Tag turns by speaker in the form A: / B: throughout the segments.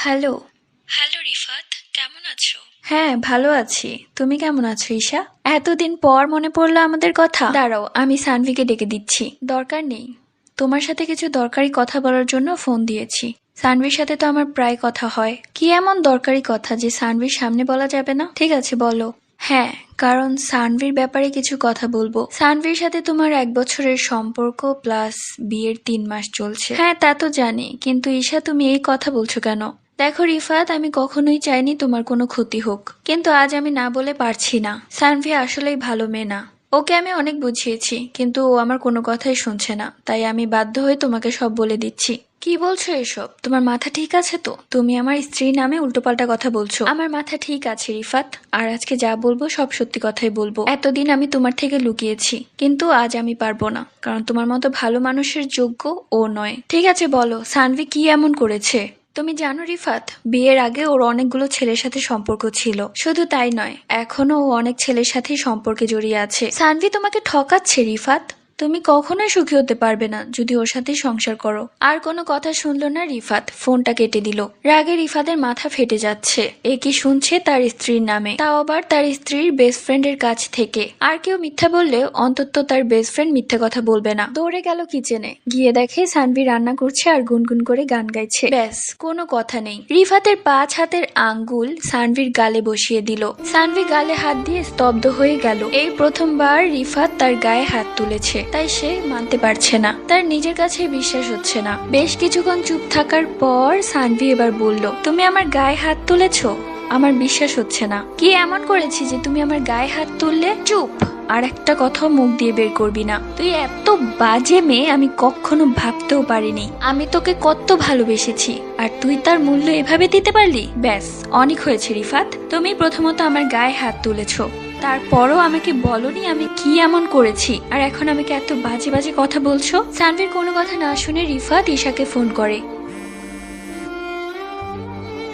A: Hello.
B: Hello Rifat, কেমন আছো?
A: হ্যাঁ, ভালো আছি। তুমি কেমন আছো ঈশা? এতদিন পর মনে পড়লো আমাদের কথা। দাঁড়াও, আমি সানভিকে ডেকে দিচ্ছি। দরকার নেই, তোমার সাথে কিছু দরকারি কথা বলার জন্য ফোন দিয়েছি। সানভির সাথে তো আমার প্রায় কথা হয়। কি এমন দরকারি কথা যে সানভির সামনে বলা যাবে না? ঠিক আছে, বলো। হ্যাঁ, কারণ সানভির ব্যাপারে কিছু কথা বলবো। সানভির সাথে তোমার 1 বছরের সম্পর্ক প্লাস বিয়ের 3 মাস চলছে। হ্যাঁ, তা তো জানি, কিন্তু ঈশা তুমি এই কথা বলছো কেন? দেখো রিফাত, আমি কখনোই চাইনি তোমার কোনো ক্ষতি হোক, কিন্তু আজ আমি না বলে পারছি না। সানভি আসলেই ভালো মেয়ে না। ওকে আমি অনেক বুঝিয়েছি, কিন্তু ও আমার কোনো কথাই শুনছে না। তাই আমি বাধ্য হয়ে তোমাকে সব বলে দিচ্ছি। কি বলছো এসব? তোমার মাথা ঠিক আছে তো? তুমি আমার স্ত্রীর নামে উল্টোপাল্টা কথা বলছো। আমার মাথা ঠিক আছে রিফাত, আর আজকে যা বলবো সব সত্যি কথাই বলবো। এতদিন আমি তোমার থেকে লুকিয়েছি, কিন্তু আজ আমি পারবো না, কারণ তোমার মতো ভালো মানুষের যোগ্য ও নয়। ঠিক আছে, বলো সানভি কি এমন করেছে? তুমি জানো রিফাত, বিয়ের আগে ওর অনেকগুলো ছেলের সাথে সম্পর্ক ছিল। শুধু তাই নয়, এখনো ও অনেক ছেলের সাথে সম্পর্কে জড়িয়ে আছে। সানভি তোমাকে ঠকাচ্ছে রিফাত। তুমি কখনোই সুখী হতে পারবে না যদি ওর সাথে সংসার করো। আর কোনো কথা শুনলো না রিফাত, ফোনটা কেটে দিল। রাগে রিফাতের মাথা ফেটে যাচ্ছে। এ কি শুনছে তার স্ত্রীর নামে, তাও আবার তার স্ত্রীর বেস্ট ফ্রেন্ডের কাছ থেকে। আর কেউ মিথ্যা বললে অন্তত তার বেস্ট ফ্রেন্ড মিথ্যে কথা বলবে না। দৌড়ে গেল কিচেনে, গিয়ে দেখে সানভি রান্না করছে আর গুনগুন করে গান গাইছে। ব্যাস, কোনো কথা নেই। রিফাতের 5 হাতের আঙ্গুল সানভির গালে বসিয়ে দিল। সানভি গালে হাত দিয়ে স্তব্ধ হয়ে গেল। এই প্রথমবার রিফাত তার গায়ে হাত তুলেছে, তাই সে মানতে পারছে না। তার নিজের কাছে বিশ্বাস হচ্ছে না। বেশ কিছুক্ষণ চুপ থাকার পর সানভি এবার বলল, তুমি আমার গায়ে হাত তুলেছো? আমার বিশ্বাস হচ্ছে না। কি এমন করেছি যে তুমি আমার গায়ে হাত তুললে? চুপ, আর একটা কথাও মুখ দিয়ে বের করবি না। তুই এত বাজে মেয়ে আমি কখনো ভাবতেও পারিনি। আমি তোকে কত ভালোবেসেছি, আর তুই তার মূল্য এভাবে দিতে পারলি? ব্যাস, অনেক হয়েছে রিফাত। তুমি প্রথমত আমার গায়ে হাত তুলেছো, তারপরও আমাকে বলনি আমি কি এমন করেছি, আর এখন আমাকে এত বাজে বাজে কথা বলছো। সানভির কোনো কথা না শুনে রিফাত ঈশাকে ফোন করে।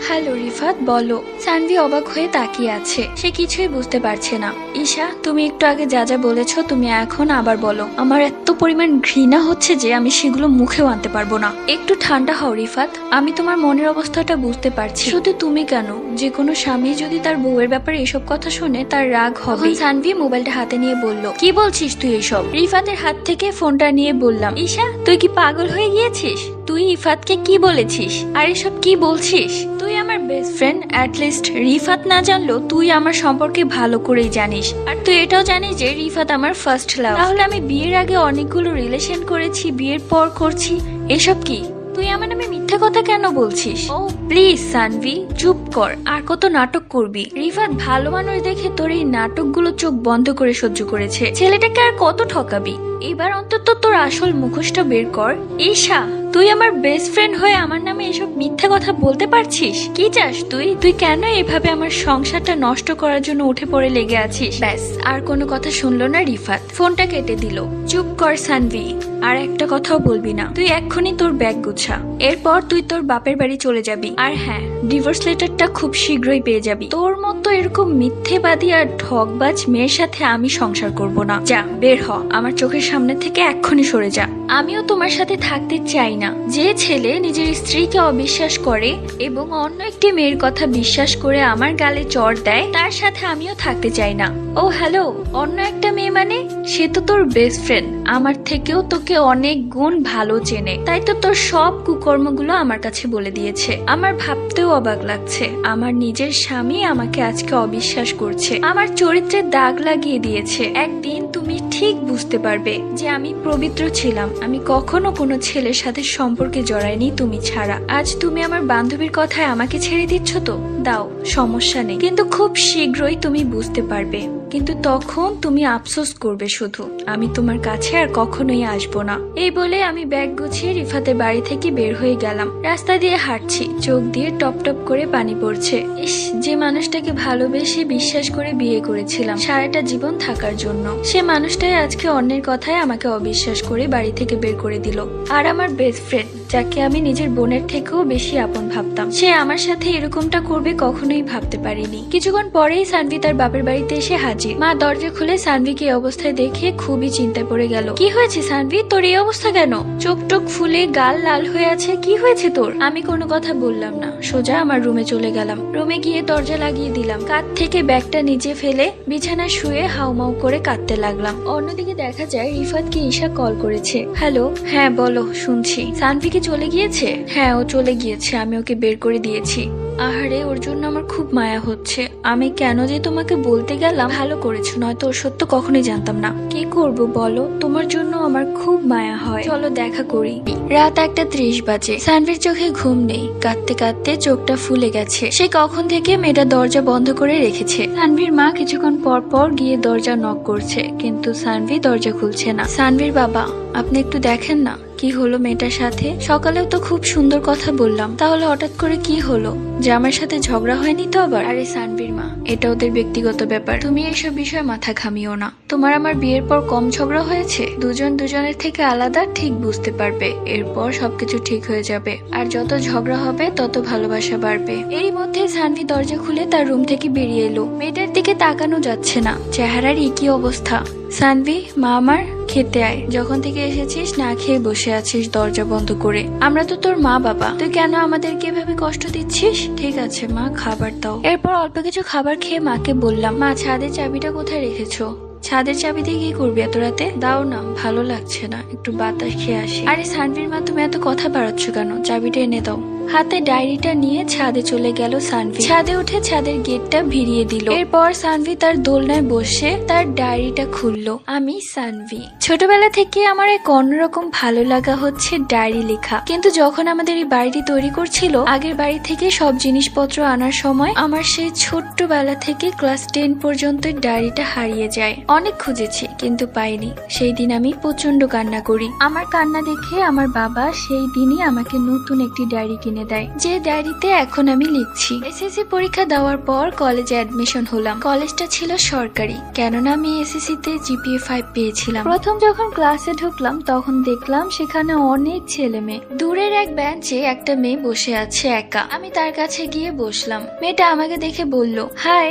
A: হ্যালো রিফাত, বলো। সানভি অবাক হয়ে তাকিয়ে আছে, সে কিছুই বুঝতে পারছে না। ঈশা, তুমি একটু আগে যা যা বলেছো তুমি এখন আবার বলো। আমার এত পরিমাণ ঘৃণা হচ্ছে যে আমি সেগুলো মুখেও আনতে পারবো না। একটু ঠান্ডা হও রিফাত, আমি তোমার মনের অবস্থাটা বুঝতে পারছি। শুধু তুমি কেন, যে কোনো স্বামী যদি তার বউয়ের ব্যাপারে এসব কথা শুনে তার রাগ হবে। সানভি মোবাইলটা হাতে নিয়ে বলল, কি বলছিস তুই এসব? রিফাতের হাত থেকে ফোনটা নিয়ে বললাম, ঈশা তুই কি পাগল হয়ে গিয়েছিস? তুই ইফাতকে কি বলেছিস? আর এসব কি বলছিস? তুই আমার বেস্ট ফ্রেন্ড, অ্যাটলিস্ট রিফাত না জানলো তুই আমার সম্পর্কে ভালো করেই জানিস। আর তুই এটাও জানিস যে রিফাত আমার ফার্স্ট লাভ। তাহলে আমি বিয়ের আগে অনেকগুলো রিলেশন করেছি, বিয়ের পর করছি, এসব কি? তুই আমার নামে মিথ্যা কথা কেন বলছিস? ও প্লিজ সানভি, চুপ কর। আর কত নাটক করবি? রিফাত ভালো মানুষ দেখে তোর এই নাটকগুলো চোখ বন্ধ করে সহ্য করেছে। ছেলেটাকে আর কত ঠকাবি? এবার অন্তত তোর আসল মুখোশটা বের কর। ঈশা, তুই আমার বেস্ট ফ্রেন্ড হয়ে আমার নামে এসব মিথ্যা কথা বলতে পারছিস? কি চাস তুই? তুই কেন এভাবে আমার সংসারটা নষ্ট করার জন্য উঠে পড়ে লেগে আছিস? ব্যাস, আর কোনো কথা শুনলো না রিফাত, ফোনটা কেটে দিল। চুপ কর সানভি, আর একটা কথাও বলবি না। তুই এক্ষুনি তোর ব্যাগ গুছা, এরপর তুই তোর বাপের বাড়ি চলে যাবি। আর হ্যাঁ, ডিভোর্স লেটারটা খুব শীঘ্রই পেয়ে যাবি। তোর মতো এরকম মিথ্যেবাদী আর ঠকবাজ মেয়ের সাথে আমি সংসার করব না। যা, বের হ আমার চোখের সামনে থেকে, এক্ষুনি সরে যা। আমিও তোমার সাথে থাকতে চাই না। যে ছেলে নিজের স্ত্রীকে অবিশ্বাস করে এবং অন্য একটি মেয়ের কথা বিশ্বাস করে আমার গালে চড় দেয়, তার সাথে আমিও থাকতে চাই না। ও হ্যালো, অন্য একটা মেয়ে মানে? সে তো তোর বেস্ট ফ্রেন্ড, আমার থেকেও তোকে অনেক গুণ ভালো চেনে, তাই তো তোর সব কুকর্মগুলো আমার কাছে বলে দিয়েছে। আমার ভাবতেও অবাক লাগছে, আমার নিজের স্বামী আমাকে আজকে অবিশ্বাস করছে, আমার চরিত্রে দাগ লাগিয়ে দিয়েছে। একদিন তুমি ঠিক বুঝতে পারবে যে আমি পবিত্র ছিলাম। আমি কখনো কোনো ছেলের সাথে সম্পর্কে জড়াইনি তুমি ছাড়া। আজ তুমি আমার বান্ধবীর কথায় আমাকে ছেড়ে দিচ্ছ তো দাও, সমস্যা নেই, কিন্তু খুব শীঘ্রই তুমি বুঝতে পারবে। কিন্তু তখন তুমি আফসোস করবে শুধু। আমি তোমার কাছে আর কখনোই আসবো না। এই বলে আমি ব্যাগ গুছিয়ে রিফাতের বাড়ি থেকে বের হয়ে গেলাম। রাস্তা দিয়ে হাঁটছি, চোখ দিয়ে টপ টপ করে পানি পড়ছে। ইস, যে মানুষটাকে ভালোবেসে বিশ্বাস করে বিয়ে করেছিলাম সারাটা জীবন থাকার জন্য, সে মানুষটাই আজকে অন্যের কথায় আমাকে অবিশ্বাস করে বাড়ি থেকে বের করে দিল। আর আমার বেস্ট ফ্রেন্ড যাকে আমি নিজের বোনের থেকেও বেশি আপন ভাবতাম, সে আমার সাথে এরকমটা করবে কখনোই ভাবতে পারিনি। কিছুক্ষণ পরেই সানভি তার বাপের বাড়িতে এসে হাজির। মা দরজা খুলে সানভিকে এই অবস্থায় দেখে খুবই চিন্তায় পড়ে গেল। কি হয়েছে সানভি, তোর এই অবস্থা কেন? চোখ টোক ফুলে গাল লাল হয়ে আছে, কি হয়েছে তোর? আমি কোনো কথা বললাম না, সোজা আমার রুমে চলে গেলাম। রুমে গিয়ে দরজা লাগিয়ে দিলাম, কাঁধ থেকে ব্যাগটা নিচে ফেলে বিছানা শুয়ে হাউমাউ করে কাঁদতে লাগলাম। অন্যদিকে দেখা যায় রিফাতকে ঈশা কল করেছে। হ্যালো, হ্যাঁ বলো, শুনছি। সানভি কি চলে গিয়েছে? হ্যাঁ, ও চলে গিয়েছে, আমি ওকে বের করে দিয়েছি। আহারে, ওর জন্য আমার খুব মায়া হচ্ছে। আমি কেন যে তোমাকে বলতে গেলাম, ভালো করেছো, নয়তো ওর সত্য কখনোই জানতাম না। কি করব বলো, তোমার জন্য আমার খুব মায়া হয়, চলো দেখা করি। রাত 1:30 বাজে। সানভির চোখে ঘুম নেই, কাঁদতে কাঁদতে চোখটা ফুলে গেছে। সে কখন থেকে মেয়েটা দরজা বন্ধ করে রেখেছে। সানভির মা কিছুক্ষণ পর পর গিয়ে দরজা নক করছে, কিন্তু সানভি দরজা খুলছে না। সানভির বাবা, আপনি একটু দেখেন না কি হলো মেয়েটার সাথে। সকালেও তো খুব সুন্দর কথা বললাম, তাহলে হঠাৎ করে কি হলো? যে আমার সাথে ঝগড়া হয়নি তো আবার? আরে সানভির মা, এটা ওদের ব্যক্তিগত ব্যাপার, তুমি এইসব বিষয়ে মাথা ঘামিও না। তোমার আমার বিয়ের পর কম ঝগড়া হয়েছে? দুজন দুজনের থেকে আলাদা, ঠিক বুঝতে পারবে, এরপর সবকিছু ঠিক হয়ে যাবে। আর যত ঝগড়া হবে তত ভালোবাসা বাড়বে। এরই মধ্যে সানভি দরজা খুলে তার রুম থেকে বেরিয়ে এলো। মেয়েটার দিকে তাকানো যাচ্ছে না, চেহারার একই অবস্থা। সানভি, মা আমার, খেতে আয়। যখন থেকে এসেছিস না খেয়ে বসে আছিস দরজা বন্ধ করে। আমরা তো তোর মা বাবা, তুই কেন আমাদেরকে এভাবে কষ্ট দিচ্ছিস? ঠিক আছে মা, খাবার দাও। এরপর অল্প কিছু খাবার খেয়ে মাকে বললাম, মা ছাদের চাবিটা কোথায় রেখেছো? ছাদের চাবি দিয়ে কি করবি এত রাতে? দাও না, ভালো লাগছে না, একটু বাতাস খেয়ে আসি। আরে সানভির মা, তুমি এত কথা বাড়াচ্ছ কেন? চাবিটা এনে দাও। হাতে ডায়েরিটা নিয়ে ছাদে চলে গেল সানভি। ছাদে উঠে ছাদের গেটটা ভিড়িয়ে দিল। এরপর সানভি তার দোলনায় বসে তার ডায়েরিটা খুললো। আমি সানভি। ছোটবেলা থেকে আমার এক অন্যরকম ভালো লাগা হচ্ছে ডায়েরি লেখা। কিন্তু যখন আমাদের এই বাড়িটি তৈরি করছিল, আগের বাড়ি থেকে সব জিনিসপত্র আনার সময় আমার সেই ছোট্টবেলা থেকে ক্লাস 10 পর্যন্ত ডায়েরিটা হারিয়ে যায়। অনেক খুঁজেছি কিন্তু পাইনি। সেই দিন আমি প্রচন্ড কান্না করি। আমার কান্না দেখে আমার বাবা সেই দিনই আমাকে নতুন একটি ডায়েরি কিনে দেয়, যে ডায়েরিতে এখন আমি লিখছি। এসএসসি পরীক্ষা দেওয়ার পর কলেজে অ্যাডমিশন হলাম। কলেজটা ছিল সরকারি, কেননা আমি এসএসসি তে জিপিএ 5 পেয়েছিলাম। প্রথম যখন ক্লাসে ঢুকলাম তখন দেখলাম সেখানে অনেক ছেলে মেয়ে। দূরের এক বেঞ্চে একটা মেয়ে বসে আছে একা। আমি তার কাছে গিয়ে বসলাম। মেয়েটা আমাকে দেখে বলল, হাই,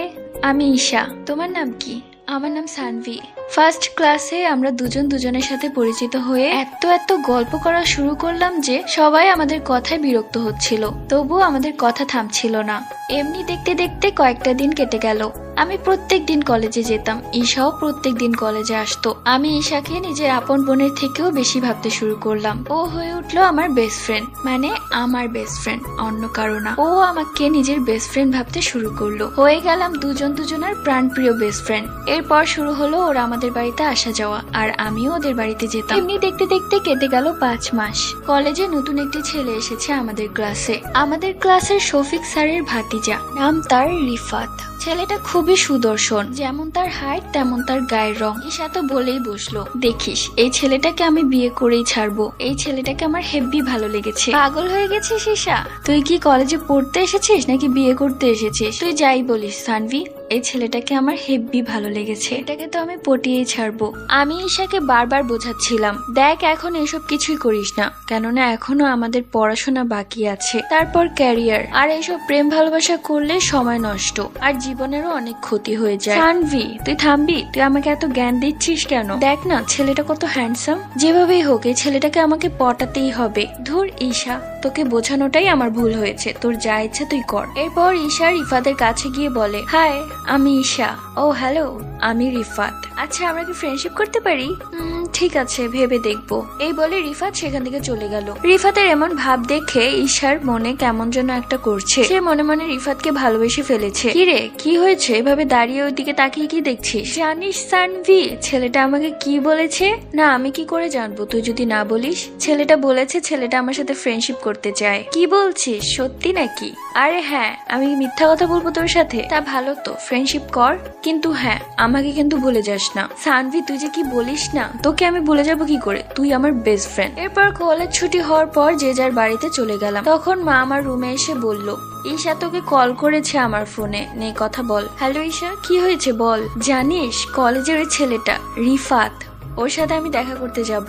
A: আমি ঈশা, তোমার নাম কি? আমার নাম সানভি। ফার্স্ট ক্লাসে আমরা দুজন দুজনের সাথে পরিচিত হয়ে এত গল্প করা শুরু করলাম যে সবাই আমাদের কথায় বিরক্ত হচ্ছিল, তবুও আমাদের কথা থামছিল না। এমনি দেখতে দেখতে কয়েকটা দিন কেটে গেল। আমি প্রত্যেক দিন কলেজে যেতাম, ঈশাও প্রত্যেক দিন কলেজে আসতো। আমি ঈশাকে নিজের আপন বোনের থেকেও বেশি ভাবতে শুরু করলাম। ও হয়ে উঠলো আমার বেস্ট ফ্রেন্ড, মানে আমার বেস্ট ফ্রেন্ড, অন্য কারো না। ও আমাকে নিজের বেস্ট ফ্রেন্ড ভাবতে শুরু করলো। হয়ে গেলাম দুজন দুজনের প্রাণপ্রিয় বেস্ট ফ্রেন্ড। এরপর শুরু হলো ওরা আমাদের বাড়িতে আসা যাওয়া, আর আমিও ওদের বাড়িতে যেতাম। এমনি দেখতে দেখতে কেটে গেল 5 মাস। কলেজে নতুন একটি ছেলে এসেছে আমাদের ক্লাসে। আমাদের ক্লাসের শফিক স্যারের ভাতিজা, নাম তার রিফাত। ছেলেটা খুবই সুদর্শন, যেমন তার হাইট তেমন তার গায়ের রং। ঈশা তো বলেই বসলো, দেখিস এই ছেলেটাকে আমি বিয়ে করেই ছাড়বো। এই ছেলেটাকে আমার হেব্বি ভালো লেগেছে। পাগল হয়ে গেছিস ঈশা? তুই কি কলেজে পড়তে এসেছিস নাকি বিয়ে করতে এসেছিস? তুই যাই বলিস সানভি, এই ছেলেটাকে আমার হেব্বি ভালো লেগেছে, এটাকে তো আমি পটিয়েই ছাড়বো। আমি ঈশাকে বারবার বোঝাচ্ছিলাম, দেখ এখন এসব কিছুই করিস না, কেননা এখনো আমাদের পড়াশোনা বাকি আছে, তারপর ক্যারিয়ার, আর এইসব প্রেম ভালোবাসা করলে সময় নষ্ট আর জীবনেরও অনেক ক্ষতি হয়ে যায়। সানভি, তুই থামবি? তুই আমাকে এত জ্ঞান দিচ্ছিস কেন? দেখ না ছেলেটা কত হ্যান্ডসাম। যেভাবেই হোক এই ছেলেটাকে আমাকে পটাতেই হবে। ধুর ঈশা, তোকে বোঝানোটাই আমার ভুল হয়েছে, তোর যা ইচ্ছা তুই কর। এরপর ঈশা রিফাতের কাছে গিয়ে বলে, হাই, আমি ঈশা। ও হ্যালো, আমি রিফাত। আচ্ছা আমরা কি ফ্রেন্ডশিপ করতে পারি? ঠিক আছে, ভেবে দেখবো। এই বলে রিফাত সেখান থেকে চলে গেল। রিফাতের এমন ভাব দেখে ঈশার মনে কেমন যেন একটা করছে। সে মনে মনে রিফাতকে ভালোবেসে ফেলেছে। কি রে, কি হয়েছে? এভাবে দাঁড়িয়ে ওই দিকে তাকিয়ে কি দেখছিস? জানিস সানভি, ছেলেটা আমাকে কি বলেছে? না, আমি কি করে জানবো তুই যদি না বলিস? ছেলেটা বলেছে ছেলেটা আমার সাথে ফ্রেন্ডশিপ করতে চায়। কি বলছিস, সত্যি নাকি? আরে হ্যাঁ, আমি মিথ্যা কথা বলবো তোর সাথে? তা ভালো তো, ফ্রেন্ডশিপ কর, কিন্তু হ্যাঁ আমাকে কিন্তু ভুলে যাস না। সানভি, তুই যে কি বলিস না, তোকে আমি ভুলে যাবো কি করে? তুই আমার বেস্ট ফ্রেন্ড। এরপর কলেজ ছুটি হওয়ার পর যে যার বাড়িতে চলে গেলাম। তখন মা আমার রুমে এসে বলল, ঈশা তোকে কল করেছে আমার ফোনে, নে কথা বল। হ্যালো ঈশা, কি হয়েছে বল। জানিস কলেজের ওই ছেলেটা রিফাত, ওর সাথে আমি দেখা করতে যাব।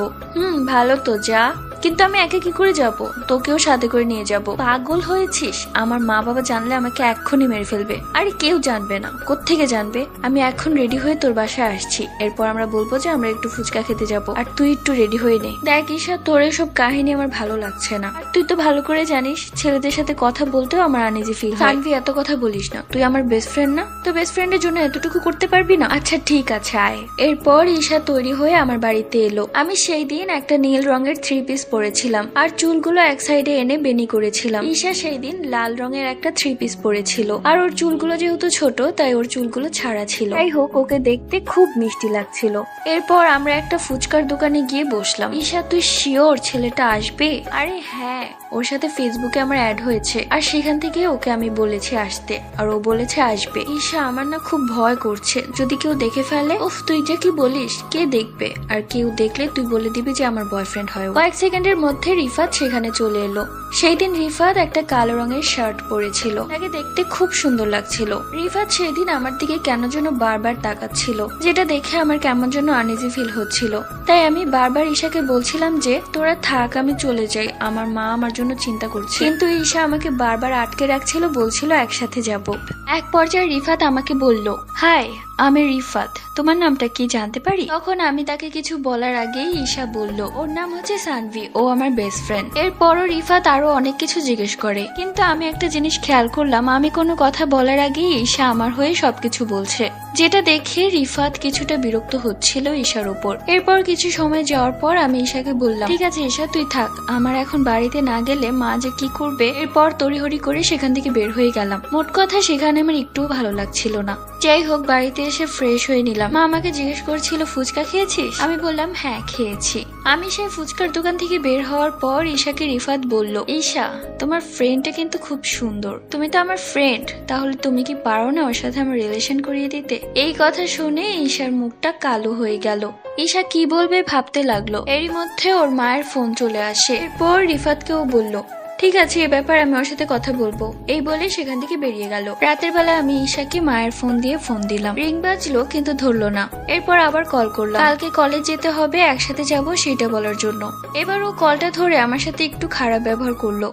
A: ভালো তো, যা। কিন্তু আমি একা কি করে যাব? তোকেও সাথে করে নিয়ে যাব। পাগল হয়েছিস? আমার মা বাবা জানলে আমাকে এক্ষুনি মেরে ফেলবে। আরে কেউ জানবে না। কোত্থেকে জানবে? আমি এখন রেডি হয়ে তোর বাসায় আসছি। এরপর আমরা বলবো যে আমরা একটু ফুচকা খেতে যাব, আর তুই একটু রেডি হয়ে নে। দেখ ঈশা, তোর এসব কাহিনী আমার ভালো লাগছে না। আর তুই তো ভালো করে জানিস ছেলেদের সাথে কথা বলতেও আমার আনইজি ফিল হয়। সানভি, এত কথা বলিস না। তুই আমার বেস্ট ফ্রেন্ড না? তো বেস্ট ফ্রেন্ডের জন্য এতটুকু করতে পারবি না? আচ্ছা ঠিক আছে, আয়। এরপর ঈশা তৈরি হয়ে আমার বাড়িতে এলো। আমি সেই দিন একটা নীল রঙের 3 পিস পরেছিলাম আর চুলগুলো এক সাইডে এনে বেনি করেছিলাম। ঈশা সেই দিন লাল রঙের একটা 3 পিস পরেছিল, আর ওর চুলগুলো যেহেতু ছোট তাই ওর চুলগুলো ছাড়া ছিল। যাই হোক, ওকে দেখতে খুব মিষ্টি লাগছিল। এরপর আমরা একটা ফুচকার দোকানে গিয়ে বসলাম। ঈশা, তুই শিওর ছেলেটা আসবে? আরে হ্যাঁ, ওর সাথে ফেসবুকে আমার অ্যাড হয়েছে, আর সেখান থেকে ওকে আমি বলেছি আসতে, আর ও বলেছে আসবে। ঈশা, আমার না খুব ভয় করছে, যদি কেউ দেখে ফেলে। উফ, তুই যে কি বলিস, কে দেখবে? আর কেউ দেখলে তুই বলে দিবি যে আমার বয়ফ্রেন্ড হয়। কয়েক সেকেন্ডের মধ্যে রিফাত সেখানে চলে এলো। সেই দিন রিফাত একটা কালো রঙের শার্ট পরেছিল, তাকে দেখতে খুব সুন্দর লাগছিল। রিফাত সেদিন আমার দিকে কেন যেন বারবার তাকাচ্ছিল, যেটা দেখে আমার কেমন যেন আনইজি ফিল হচ্ছিল। তাই আমি বারবার ঈশাকে বলছিলাম যে তোরা থাক, আমি চলে যাই, আমার মা আমার জন্য চিন্তা করছে। কিন্তু ঈশা আমাকে বারবার আটকে রাখছিল, বলছিল একসাথে যাব। এক পর্যায়ে রিফাত আমাকে বলল, হাই, আমি রিফাত, তোমার নামটা কি জানতে পারি? তখন আমি তাকে কিছু বলার আগেই ঈশা বলল, ওর নাম হচ্ছে সানভি, ও আমার বেস্ট ফ্রেন্ড। এরপরও রিফাত আরো অনেক কিছু জিজ্ঞেস করে, কিন্তু আমি একটা জিনিস খেয়াল করলাম, আমি কোনো কথা বলার আগেই ঈশা আমার হয়ে সবকিছু বলছে, যেটা দেখে রিফাত কিছুটা বিরক্ত হচ্ছিল ঈশার উপর। এরপর কিছু সময় যাওয়ার পর আমি ঈশাকে বললাম, ঠিক আছে ঈশা, তুই থাক, আমার এখন বাড়িতে না গেলে মা যে কি করবে। এরপর তড়িহড়ি করে সেখান থেকে বের হয়ে গেলাম। মোট কথা সেখানে আমার একটুও ভালো লাগছিল না। যাই হোক, বাড়িতে এসে ফ্রেশ হয়ে নিলাম। মা আমাকে জিজ্ঞেস করছিল, ফুচকা খেয়েছিস? আমি বললাম হ্যাঁ খেয়েছি। আমি সেই ফুচকার দোকান থেকে বের হওয়ার পর ঈশাকে রিফাত বলল, ঈশা, তোমার ফ্রেন্ডটা কিন্তু খুব সুন্দর, তুমি তো আমার ফ্রেন্ড, তাহলে তুমি কি পারো না ওর সাথে আমার রিলেশন করিয়ে দিতে? এই কথা শুনে ঈশার মুখটা কালো হয়ে গেল। ঈশা কি বলবে ভাবতে লাগলো। এরই মধ্যে ওর মায়ের ফোন চলে আসে। এরপর রিফাতকেও বলল, ঠিক আছে, এ ব্যাপারে আমি ওর সাথে কথা বলবো। এই বলে সেখান থেকে বেরিয়ে গেল। রাতের বেলা আমি ঈশাকে মায়ের ফোন দিয়ে ফোন দিলাম। রিং বাজলো কিন্তু ধরলো না। এরপর আবার কল করলাম, কালকে কলেজ যেতে হবে, একসাথে যাব সেটা বলার জন্য। এবার ও কলটা ধরে আমার সাথে একটু খারাপ ব্যবহার করলো।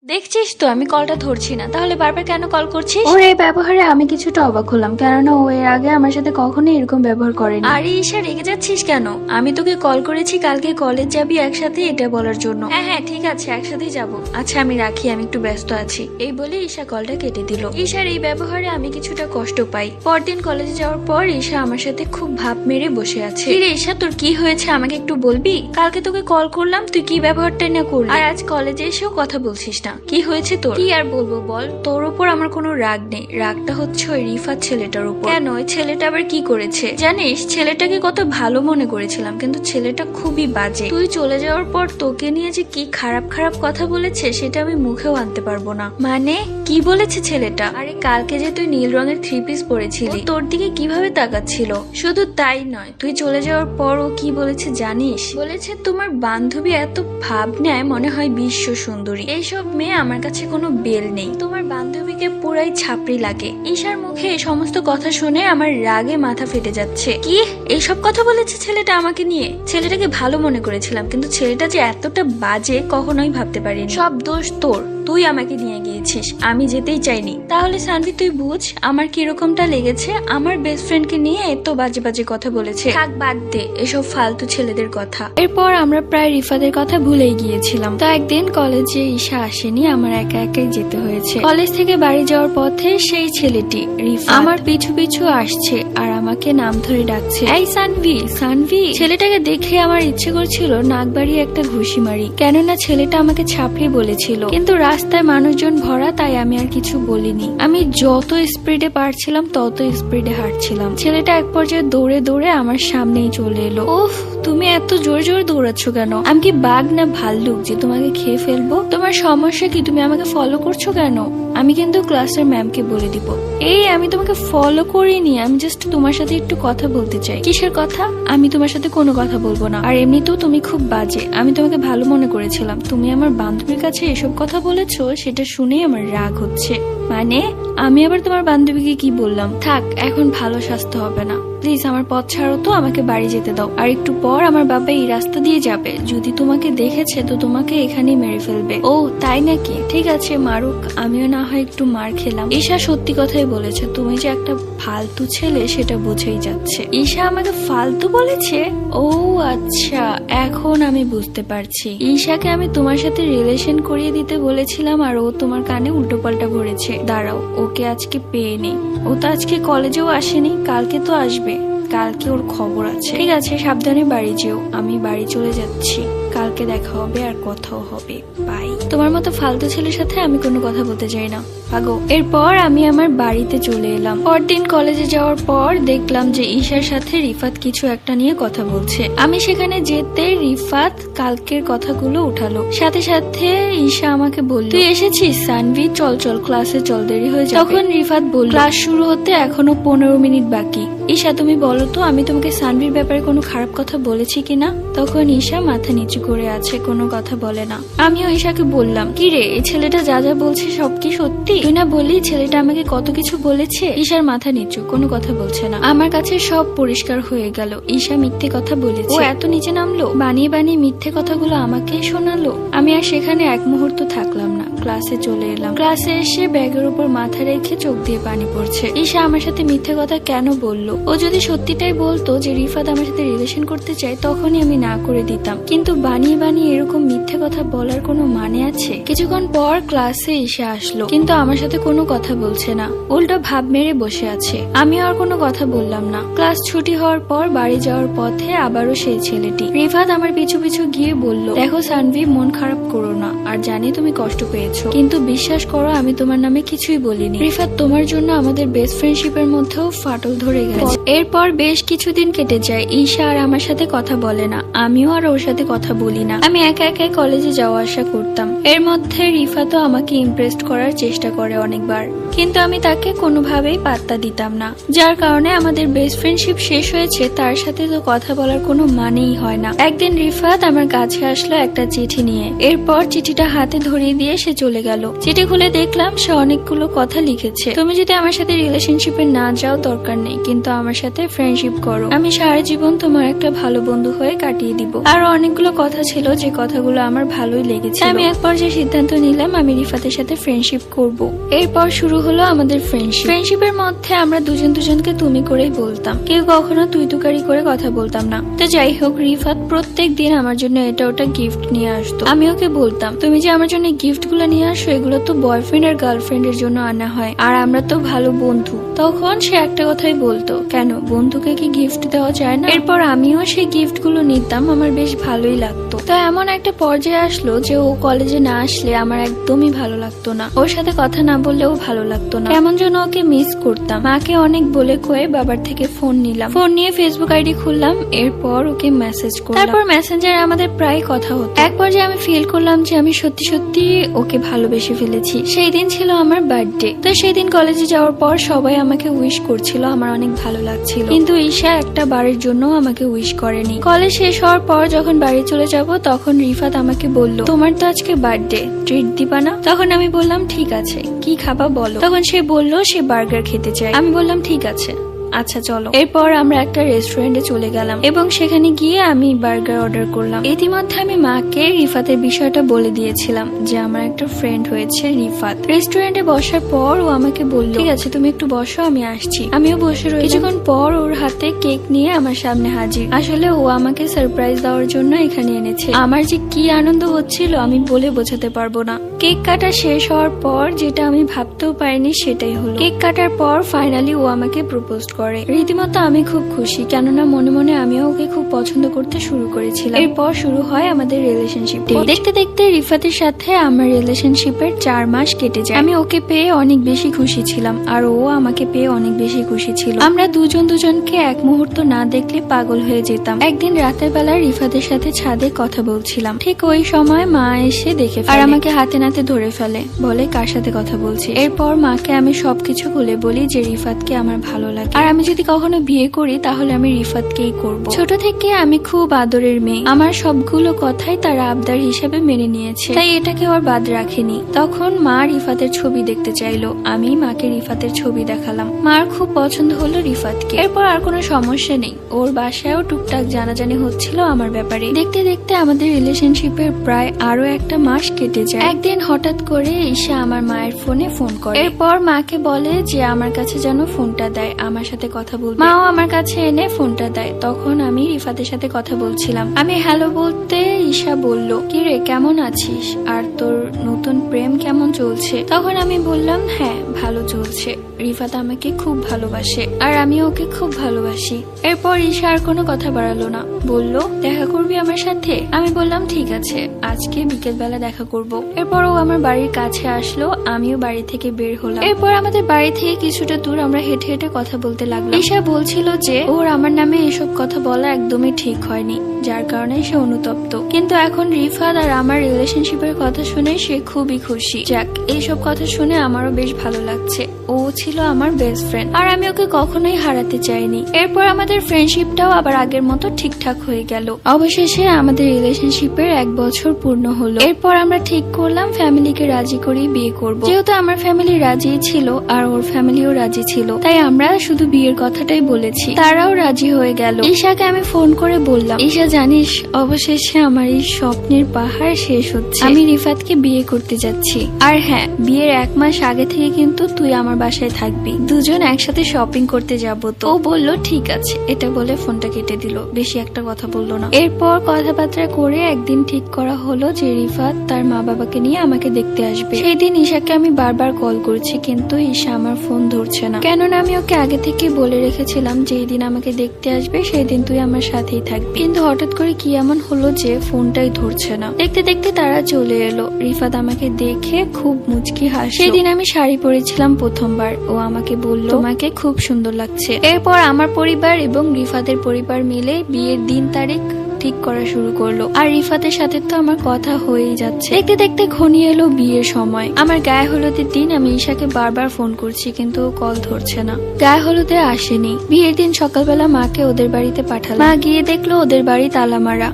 A: দেখছিস তো আমি কলটা ধরছি না, তাহলে বারবার কেন কল করছিস? ওর এই ব্যবহারে আমি কিছুটা অবাক হলাম, কেননা ও এর আগে আমার সাথে কখনোই এরকম ব্যবহার করেনি। আরে ঈশা, রেগে যাচ্ছিস কেন? আমি তোকে কল করেছি কালকে কলেজ যাবি একসাথে, এটা বলার জন্য। হ্যাঁ হ্যাঁ ঠিক আছে, একসাথেই যাব। আচ্ছা আমি রাখি, আমি একটু ব্যস্ত আছি। এই বলে ঈশা কলটা কেটে দিল। ঈশার এই ব্যবহারে আমি কিছুটা কষ্ট পাই। পরদিন কলেজে যাওয়ার পর ঈশা আমার সাথে খুব ভাব মেরে বসে আছে। রে ঈশা, তোর কি হয়েছে আমাকে একটু বলবি? কালকে তোকে কল করলাম, তুই কি ব্যবহারটা না করলি, আর আজ কলেজে এসেও কথা বলছিস না। কি হয়েছে তোর? কি আর বলবো বল, তোর উপর আমার কোনো রাগ নেই, রাগটা হচ্ছে ওই রিফাত ছেলেটার উপর। কেন? ওই ছেলেটা আবার কি করেছে জানিস? ছেলেটাকে কত ভালো মনে করেছিলাম, কিন্তু ছেলেটা খুবই বাজে। তুই চলে যাওয়ার পর তোকে নিয়ে যে কি খারাপ খারাপ কথা বলেছে সেটা আমি মুখেও আনতে পারবো না। মানে কি বলেছে ছেলেটা? আরে কালকে যে তুই নীল রঙের 3 পিস পরেছিলি, তোর দিকে কিভাবে তাকাচ্ছিল। শুধু তাই নয়, তুই চলে যাওয়ার পর ও কি বলেছে জানিস? বলেছে তোমার বান্ধবী এত ভাব নেয়, মনে হয় বিশ্ব সুন্দরী। এইসব মেয়ে আমার কাছে কোনো বেল নেই, তোমার বান্ধবীকে পুরাই ছাপড়ি লাগে। ঈশার মুখে এই সমস্ত কথা শুনে আমার রাগে মাথা ফেটে যাচ্ছে। কি এইসব কথা বলেছে ছেলেটা আমাকে নিয়ে? ছেলেটাকে ভালো মনে করেছিলাম, কিন্তু ছেলেটা যে এতটা বাজে কখনোই ভাবতে পারিনি। সব দোষ তোর, তুই আমাকে নিয়ে গিয়েছিস, আমি যেতেই চাইনি। তাহলে সানভি তুই বুঝ আমার কিরকমটা লেগেছে। আমার বেস্ট ফ্রেন্ডকে নিয়ে এত বাজে বাজে কথা বলেছে। থাক, বাদ দে এসব ফালতু ছেলেদের কথা। এরপর আমরা প্রায় রিফাতের কথা ভুলেই গিয়েছিলাম। তো একদিন কলেজে ঈশা আসেনি, আমার একা একাই যেতে হয়েছে। কলেজ থেকে বাড়ি যাওয়ার পথে সেই ছেলেটি রিফাত আমার পিছু পিছু আসছে আর আমাকে নাম ধরে ডাকছে, এই সানভি সানভি। ছেলেটাকে দেখে আমার ইচ্ছে করছিল নাক বাড়িয়ে একটা ঘুষি মারি, কেননা ছেলেটা আমাকে ছাপড়ি বলেছিল। কিন্তু রাস্তায় মানুষজন ভরা, তাই আমি আর কিছু বলিনি। আমি যত স্পিডে পারছিলাম তত স্পিডে হাঁটছিলাম। ছেলেটা এক পর্যায়ে দৌড়ে দৌড়ে আমার সামনেই চলে এলো। উফ, তুমি এত জোরে জোরে দৌড়াচ্ছ কেন? আমি কি বাঘ না ভাল্লুক যে তোমাকে খেয়ে ফেলবো? তোমার সমস্যা কি? তুমি আমাকে ফলো করছো কেন? আমি কিন্তু ক্লাসের ম্যামকে বলে দিব। এই আমি তোমাকে ফলো করিনি, আমি জাস্ট তোমার সাথে একটু কথা বলতে চাই। কিসের কথা? আমি তোমার সাথে কোনো কথা বলবো না। আর এমনিতেও তুমি খুব বাজে, আমি তোমাকে ভালো মনে করেছিলাম, তুমি আমার বান্ধবীর কাছে এসব কথা বলেছো, সেটা শুনেই আমার রাগ হচ্ছে। মানে আমি আবার তোমার বান্ধবীকে কি বললাম? থাক, এখন ভালো স্বাস্থ্য হবে না, প্লিজ আমার পথ ছাড়ো তো, আমাকে বাড়ি যেতে দাও। আর একটু পর আমার বাবা এই রাস্তা দিয়ে যাবে, যদি তোমাকে দেখেছে তো তোমাকে এখানেই মেরে ফেলবে। ও তাই নাকি? ঠিক আছে মারুক, আমিও না হয় একটু মার খেলাম। ঈশা সত্যি কথাই বলেছে, তুমি যে একটা ফালতু ছেলে সেটা বুঝেই যাচ্ছে। ঈশা আমাকে ফালতু বলেছে? ও আচ্ছা, এখন আমি বুঝতে পারছি। ঈশাকে আমি তোমার সাথে রিলেশন করিয়ে দিতে বলেছিলাম আর ও তোমার কানে উল্টোপাল্টা ভরেছে। দাঁড়াও, ওকে আজকে পেয়ে নেই। ও তো আজকে কলেজেও আসেনি, কালকে তো আসবে, কালকে ওর খবর আছে। ঠিক আছে, সাবধানে বাড়ি যেও, আমি বাড়ি চলে যাচ্ছি, কালকে দেখা হবে আর কথাও হবে, বাই। তোমার মতো ফালতু ছেলের সাথে আমি কোনো কথা বলতে চাই না, ভাগো। এরপর আমি আমার বাড়িতে চলে এলাম। পরদিন কলেজে যাওয়ার পর দেখলাম যে ঈশার সাথে রিফাত কিছু একটা নিয়ে কথা বলছে। আমি সেখানে যেতে রিফাত কালকের কথাগুলো উঠালো। সাথে সাথে ঈশা আমাকে বলল, তুই এসেছিস সানভি, চল চল ক্লাসে চল, দেরি হয়ে যাবে। তখন রিফাত বলল, ক্লাস শুরু হতে এখনো 15 মিনিট বাকি। ঈশা তুমি বলো তো, আমি তোমাকে সানভির ব্যাপারে কোনো খারাপ কথা বলেছি কিনা? তখন ঈশা মাথা নিচু করে আছে, কোনো কথা বলে না। আমিও ঈশাকে বললাম, কি রে, এই ছেলেটা যা যা বলছে সব কি সত্যি? তুই না বললি ছেলেটা আমাকে কত কিছু বলেছে? ঈশার মাথা নিচু, কোনো কথা বলছে না। আমার কাছে সব পরিষ্কার হয়ে গেল, ঈশা মিথ্যে কথা বলেছে। ও এত নিচে নামলো, বানিয়ে বানিয়ে মিথ্যে কথাগুলো আমাকেই শোনালো। আমি আর সেখানে এক মুহূর্ত থাকলাম না, ক্লাসে চলে এলাম। ক্লাসে এসে ব্যাগের উপর মাথা রেখে চোখ দিয়ে পানি পড়ছে। ঈশা আমার সাথে মিথ্যে কথা কেন বললো? ও যদি সত্যিটাই বলতো যে রিফাত আমার সাথে রিলেশন করতে চায়, তখনই আমি না করে দিতাম, কিন্তু বানিয়ে বানিয়ে এরকম মিথ্যে কথা বলার কোনো মানে আছে? কিছুক্ষণ পর ক্লাসে ঈশা আসলো, কিন্তু আমার সাথে কোনো কথা বলছে না, উল্টো ভাব মেরে বসে আছে। আমি আর কোনো কথা বললাম না। ক্লাস ছুটি হওয়ার পর বাড়ি যাওয়ার পথে আবারও সেই ছেলেটি রিফাত আমার পিছু পিছু গিয়ে বলল, দেখো সানভি, মন খারাপ করো না, আর জানি তুমি কষ্ট পেয়েছো, কিন্তু বিশ্বাস করো আমি তোমার নামে কিছুই বলিনি। রিফাত, তোমার জন্য আমাদের বেস্ট ফ্রেন্ডশিপের মধ্যেও ফাটল ধরে গেছে। এরপর বেশ কিছুদিন কেটে যায়, ঈশা আর আমার সাথে কথা বলে না, আমিও আর ওর সাথে কথা বলি না। আমি একা একা কলেজে যাওয়া আসা করতাম। এর মধ্যে রিফাতও আমাকে ইমপ্রেস করার চেষ্টা করে অনেকবার, কিন্তু আমি তাকে কোনোভাবেই পাত্তা দিতাম না, যার কারণে আমাদের বেস্ট ফ্রেন্ডশিপ শেষ হয়েছে। তার সাথে তো কথা বলার কোনো মানেই হয় না। একদিন রিফাত আমার কাছে আসলো একটা চিঠি নিয়ে। এরপর চিঠিটা হাতে ধরিয়ে দিয়ে সে চলে গেল। চিঠি খুলে দেখলাম সে অনেকগুলো কথা লিখেছে। তুমি যদি আমার সাথে রিলেশনশিপে না যাও দরকার নেই, কিন্তু আমার সাথে ফ্রেন্ডশিপ করো, আমি সারা জীবন তোমার একটা ভালো বন্ধু হয়ে কাটিয়ে দিব। আরো অনেকগুলো কথা ছিল, যে কথাগুলো আমার ভালোই লেগেছে। আমি এক পর্যায়ে সিদ্ধান্ত নিলাম আমি রিফাতের সাথে ফ্রেন্ডশিপ করব। এরপর শুরু হলো আমাদের ফ্রেন্ডশিপের মধ্যে আমরা দুজন দুজনকে তুমি করেই বলতাম, কেউ কখনো তুই তুকারি করে কথা বলতাম না। তো যাই হোক, রিফাত প্রত্যেক দিন আমার জন্য এটা ওটা গিফট নিয়ে আসতো। আমি ওকে বলতাম, তুমি যে আমার জন্য গিফট গুলো নিয়ে আসো, এগুলো তো বয়ফ্রেন্ড আর গার্লফ্রেন্ডের জন্য আনা হয়, আর আমরা তো ভালো বন্ধু। তখন সে একটা কথাই বলতো, কেন বন্ধুকে কি গিফট দেওয়া যায় না? এরপর আমিও সেই গিফট গুলো নিতাম, আমার বেশ ভালোই লাগতো। তো এমন একটা পর্যায়ে আসলো যে ও কলেজে না আসলে আমার একদমই ভালো লাগতো না, ওর সাথে কথা না বললেও ভালো লাগতো না, কেমন যেন ওকে মিস করতাম। মাকে অনেক বলে কয়ে বাবার থেকে ফোন নিলাম, ফোন নিয়ে ফেসবুক আইডি খুললাম, এরপর ওকে মেসেজ করলাম। তারপর মেসেঞ্জারে আমাদের প্রায় কথা হতো। এক পর্যায়ে আমি ফিল করলাম যে আমি সত্যি সত্যি ওকে ভালোবেসে ফেলেছি। সেই দিন ছিল আমার বার্থডে। তো সেই দিন কলেজে যাওয়ার পর সবাই আমাকে উইশ করছিল, আমার অনেক ভালো লাগছিল, কিন্তু ঈশা একটা বারের জন্য আমাকে উইশ করেনি। কলেজ শেষ হওয়ার পর যখন বাড়ি চলে যাব, তখন রিফাত আমাকে বলল, তোমার তো আজকে বার্থডে, ট্রিট দিবা না? তখন আমি বললাম ঠিক আছে, কি খাবা বলো? তখন সে বলল সে বার্গার খেতে চায়। আমি বললাম ঠিক আছে, আচ্ছা চলো। এরপর আমরা একটা রেস্টুরেন্টে চলে গেলাম এবং সেখানে গিয়ে আমি বার্গার অর্ডার করলাম। ইতিমধ্যে আমি মাকে রিফাতের বিষয়টা বলে দিয়েছিলাম যে আমার একটা ফ্রেন্ড হয়েছে রিফাত। রেস্টুরেন্টে বসার পর ও আমাকে বলল, ঠিক আছে তুমি একটু বসো, আমি আসছি। আমিও বসে রইলাম। কিছুক্ষণ পর ওর হাতে কেক নিয়ে আমার সামনে হাজির। আসলে ও আমাকে সারপ্রাইজ দেওয়ার জন্য এখানে এনেছে। আমার যে কি আনন্দ হচ্ছিল আমি বলে বোঝাতে পারবো না। কেক কাটা শেষ হওয়ার পর যেটা আমি ভাবতেও পারিনি সেটাই হলো। কেক কাটার পর ফাইনালি ও আমাকে প্রপোজ করে। রীতিমতো আমি খুব খুশি, কেননা মনে মনে আমিও ওকে খুব পছন্দ করতে শুরু করেছিলাম। এরপর শুরু হয় আমাদের রিলেশনশিপ। দেখতে দেখতে রিফাতের সাথে আমার রিলেশনশিপের 4 মাস কেটে যায়। আমি ওকে পেয়ে অনেক বেশি খুশি ছিলাম, আর ও আমাকে পেয়ে অনেক বেশি খুশি ছিল। আমরা দুজন দুজনকে এক মুহূর্ত না দেখলে পাগল হয়ে যেতাম। একদিন রাতের বেলা রিফাতের সাথে ছাদে কথা বলছিলাম, ঠিক ওই সময় মা এসে দেখে আর আমাকে হাতে নাতে ধরে ফেলে, বলে কার সাথে কথা বলছি। এরপর মাকে আমি সবকিছু খুলে বলি যে রিফাতকে আমার ভালো লাগে, আর আমি যদি কখনো বিয়ে করি তাহলে আমি রিফাতকেই করব। ছোট থেকে আমি খুব আদরের মেয়ে, আমার সবগুলো কথাই তারা আবদার হিসেবে মেনে নিয়েছে, তাই এটাকে আর বাদ রাখেনি। তখন মা রিফাতের ছবি দেখতে চাইলো, আমি মাকে রিফাতের ছবি দেখালাম। মার খুব পছন্দ হলো রিফাতকে। এরপর আর কোনো সমস্যা নেই, ওর বাসায়ও টুকটাক জানাজানি হচ্ছিল আমার ব্যাপারে। দেখতে দেখতে আমাদের রিলেশনশিপের প্রায় আরো একটা মাস কেটে যায়। একদিন হঠাৎ করে ঈশা আমার মায়ের ফোনে ফোন করে। এরপর মাকে বলে যে আমার কাছে যেন ফোনটা দেয়, আমার সাথে কথা বলবে। মাও আমার কাছে এনে ফোনটা দেয়। তখন আমি রিফাতের সাথে কথা বলছিলাম। আমি হ্যালো বলতে ঈশা বলল, কি রে কেমন আছিস, আর তোর নতুন প্রেম কেমন চলছে? তখন আমি বললাম, হ্যাঁ ভালো চলছে, রিফাত আমাকে খুব ভালোবাসে আর আমি ওকে খুব ভালোবাসি। এরপর ঈশা আর কোনো কথা বাড়ালো না, বলল দেখা করবি আমার সাথে? আমি বললাম ঠিক আছে, আজকে বিকেল বেলা দেখা করব। এরপর ও আমার বাড়ির কাছে আসলো, আমিও বাড়ি থেকে বের হলাম। এরপর আমাদের বাড়ি থেকে কিছুটা দূর আমরা হেঁটে হেঁটে কথা বলতে লাগলাম। ঈশা বলছিল যে ওর আমার নামে এসব কথা বলা একদমই ঠিক হয়নি, যার কারণে সে অনুতপ্ত। কিন্তু এখন রিফাত আর আমার রিলেশনশিপের কথা শুনে সে খুবই খুশি। যাক, এইসব কথা শুনে আমারও বেশ ভালো লাগছে। ও ছিল আমার বেস্ট ফ্রেন্ড আর আমি ওকে কখনোই হারাতে চাইনি। এরপর আমাদের ফ্রেন্ডশিপটাও আবার আগের মতো ঠিকঠাক হয়ে গেল। অবশেষে আমাদের রিলেশনশিপের 1 বছর পূর্ণ হলো। এরপর আমরা ঠিক করলাম ফ্যামিলিকে রাজি করে বিয়ে করব। যেহেতু আমার ফ্যামিলি রাজি ছিল আর ওর ফ্যামিলিও রাজি ছিল, তাই আমরা শুধু বিয়ের কথাটাই বলেছি, তারাও রাজি হয়ে গেল। ঈশাকে আমি ফোন করে বললাম, ঈশা জানিস অবশেষে আমার এই স্বপ্নের পাহাড় শেষ হচ্ছে, আমি রিফাতকে বিয়ে করতে যাচ্ছি। আর হ্যাঁ, বিয়ের 1 মাস আগে থেকে কিন্তু তুই আমার বাসায় থাকবি, দুজন একসাথে শপিং করতে যাবো। তো ও বলল ঠিক আছে, এটা বলে ফোনটা কেটে দিল, বেশি একটা কথা বললো না। এরপর কথাবার্তা করে একদিন ঠিক করা হলো যে রিফাত তার মা বাবাকে নিয়ে আমাকে দেখতে আসবে। সেই দিন ঈশাকে আমি বারবার কল করছি, কিন্তু ঈশা আমার ফোন ধরছে না, কেননা আমি ওকে আগে থেকে বলে রেখেছিলাম যে এই দিন আমাকে দেখতে আসবে সেই দিন তুই আমার সাথেই থাকবি। কিন্তু হঠাৎ করে কি এমন হলো যে ফোনটাই ধরছে না। দেখতে দেখতে তারা চলে এলো। রিফাত আমাকে দেখে খুব মুচকি হাসে। সেদিন আমি শাড়ি পরেছিলাম প্রথমবার। ও আমাকে বলল তোমাকে খুব সুন্দর লাগছে। এরপর আমার পরিবার এবং রিফাতের পরিবার মিলে বিয়ের দিন তারিখ ঠিক করা শুরু করলো। আর রিফাতের সাথে তো আমার কথা হয়েই যাচ্ছে। দেখতে দেখতে ঘনিয়ে এলো বিয়ের সময়। আমার গায়ে হলুদের দিন আমি ঈশাকে বারবার ফোন করছি, কিন্তু ও কল ধরছে না। গায়ে হলুদে আসেনি। বিয়ের দিন সকালবেলা মাকে ওদের বাড়িতে পাঠালাম। মা গিয়ে দেখলো ওদের বাড়ি তালা মারা।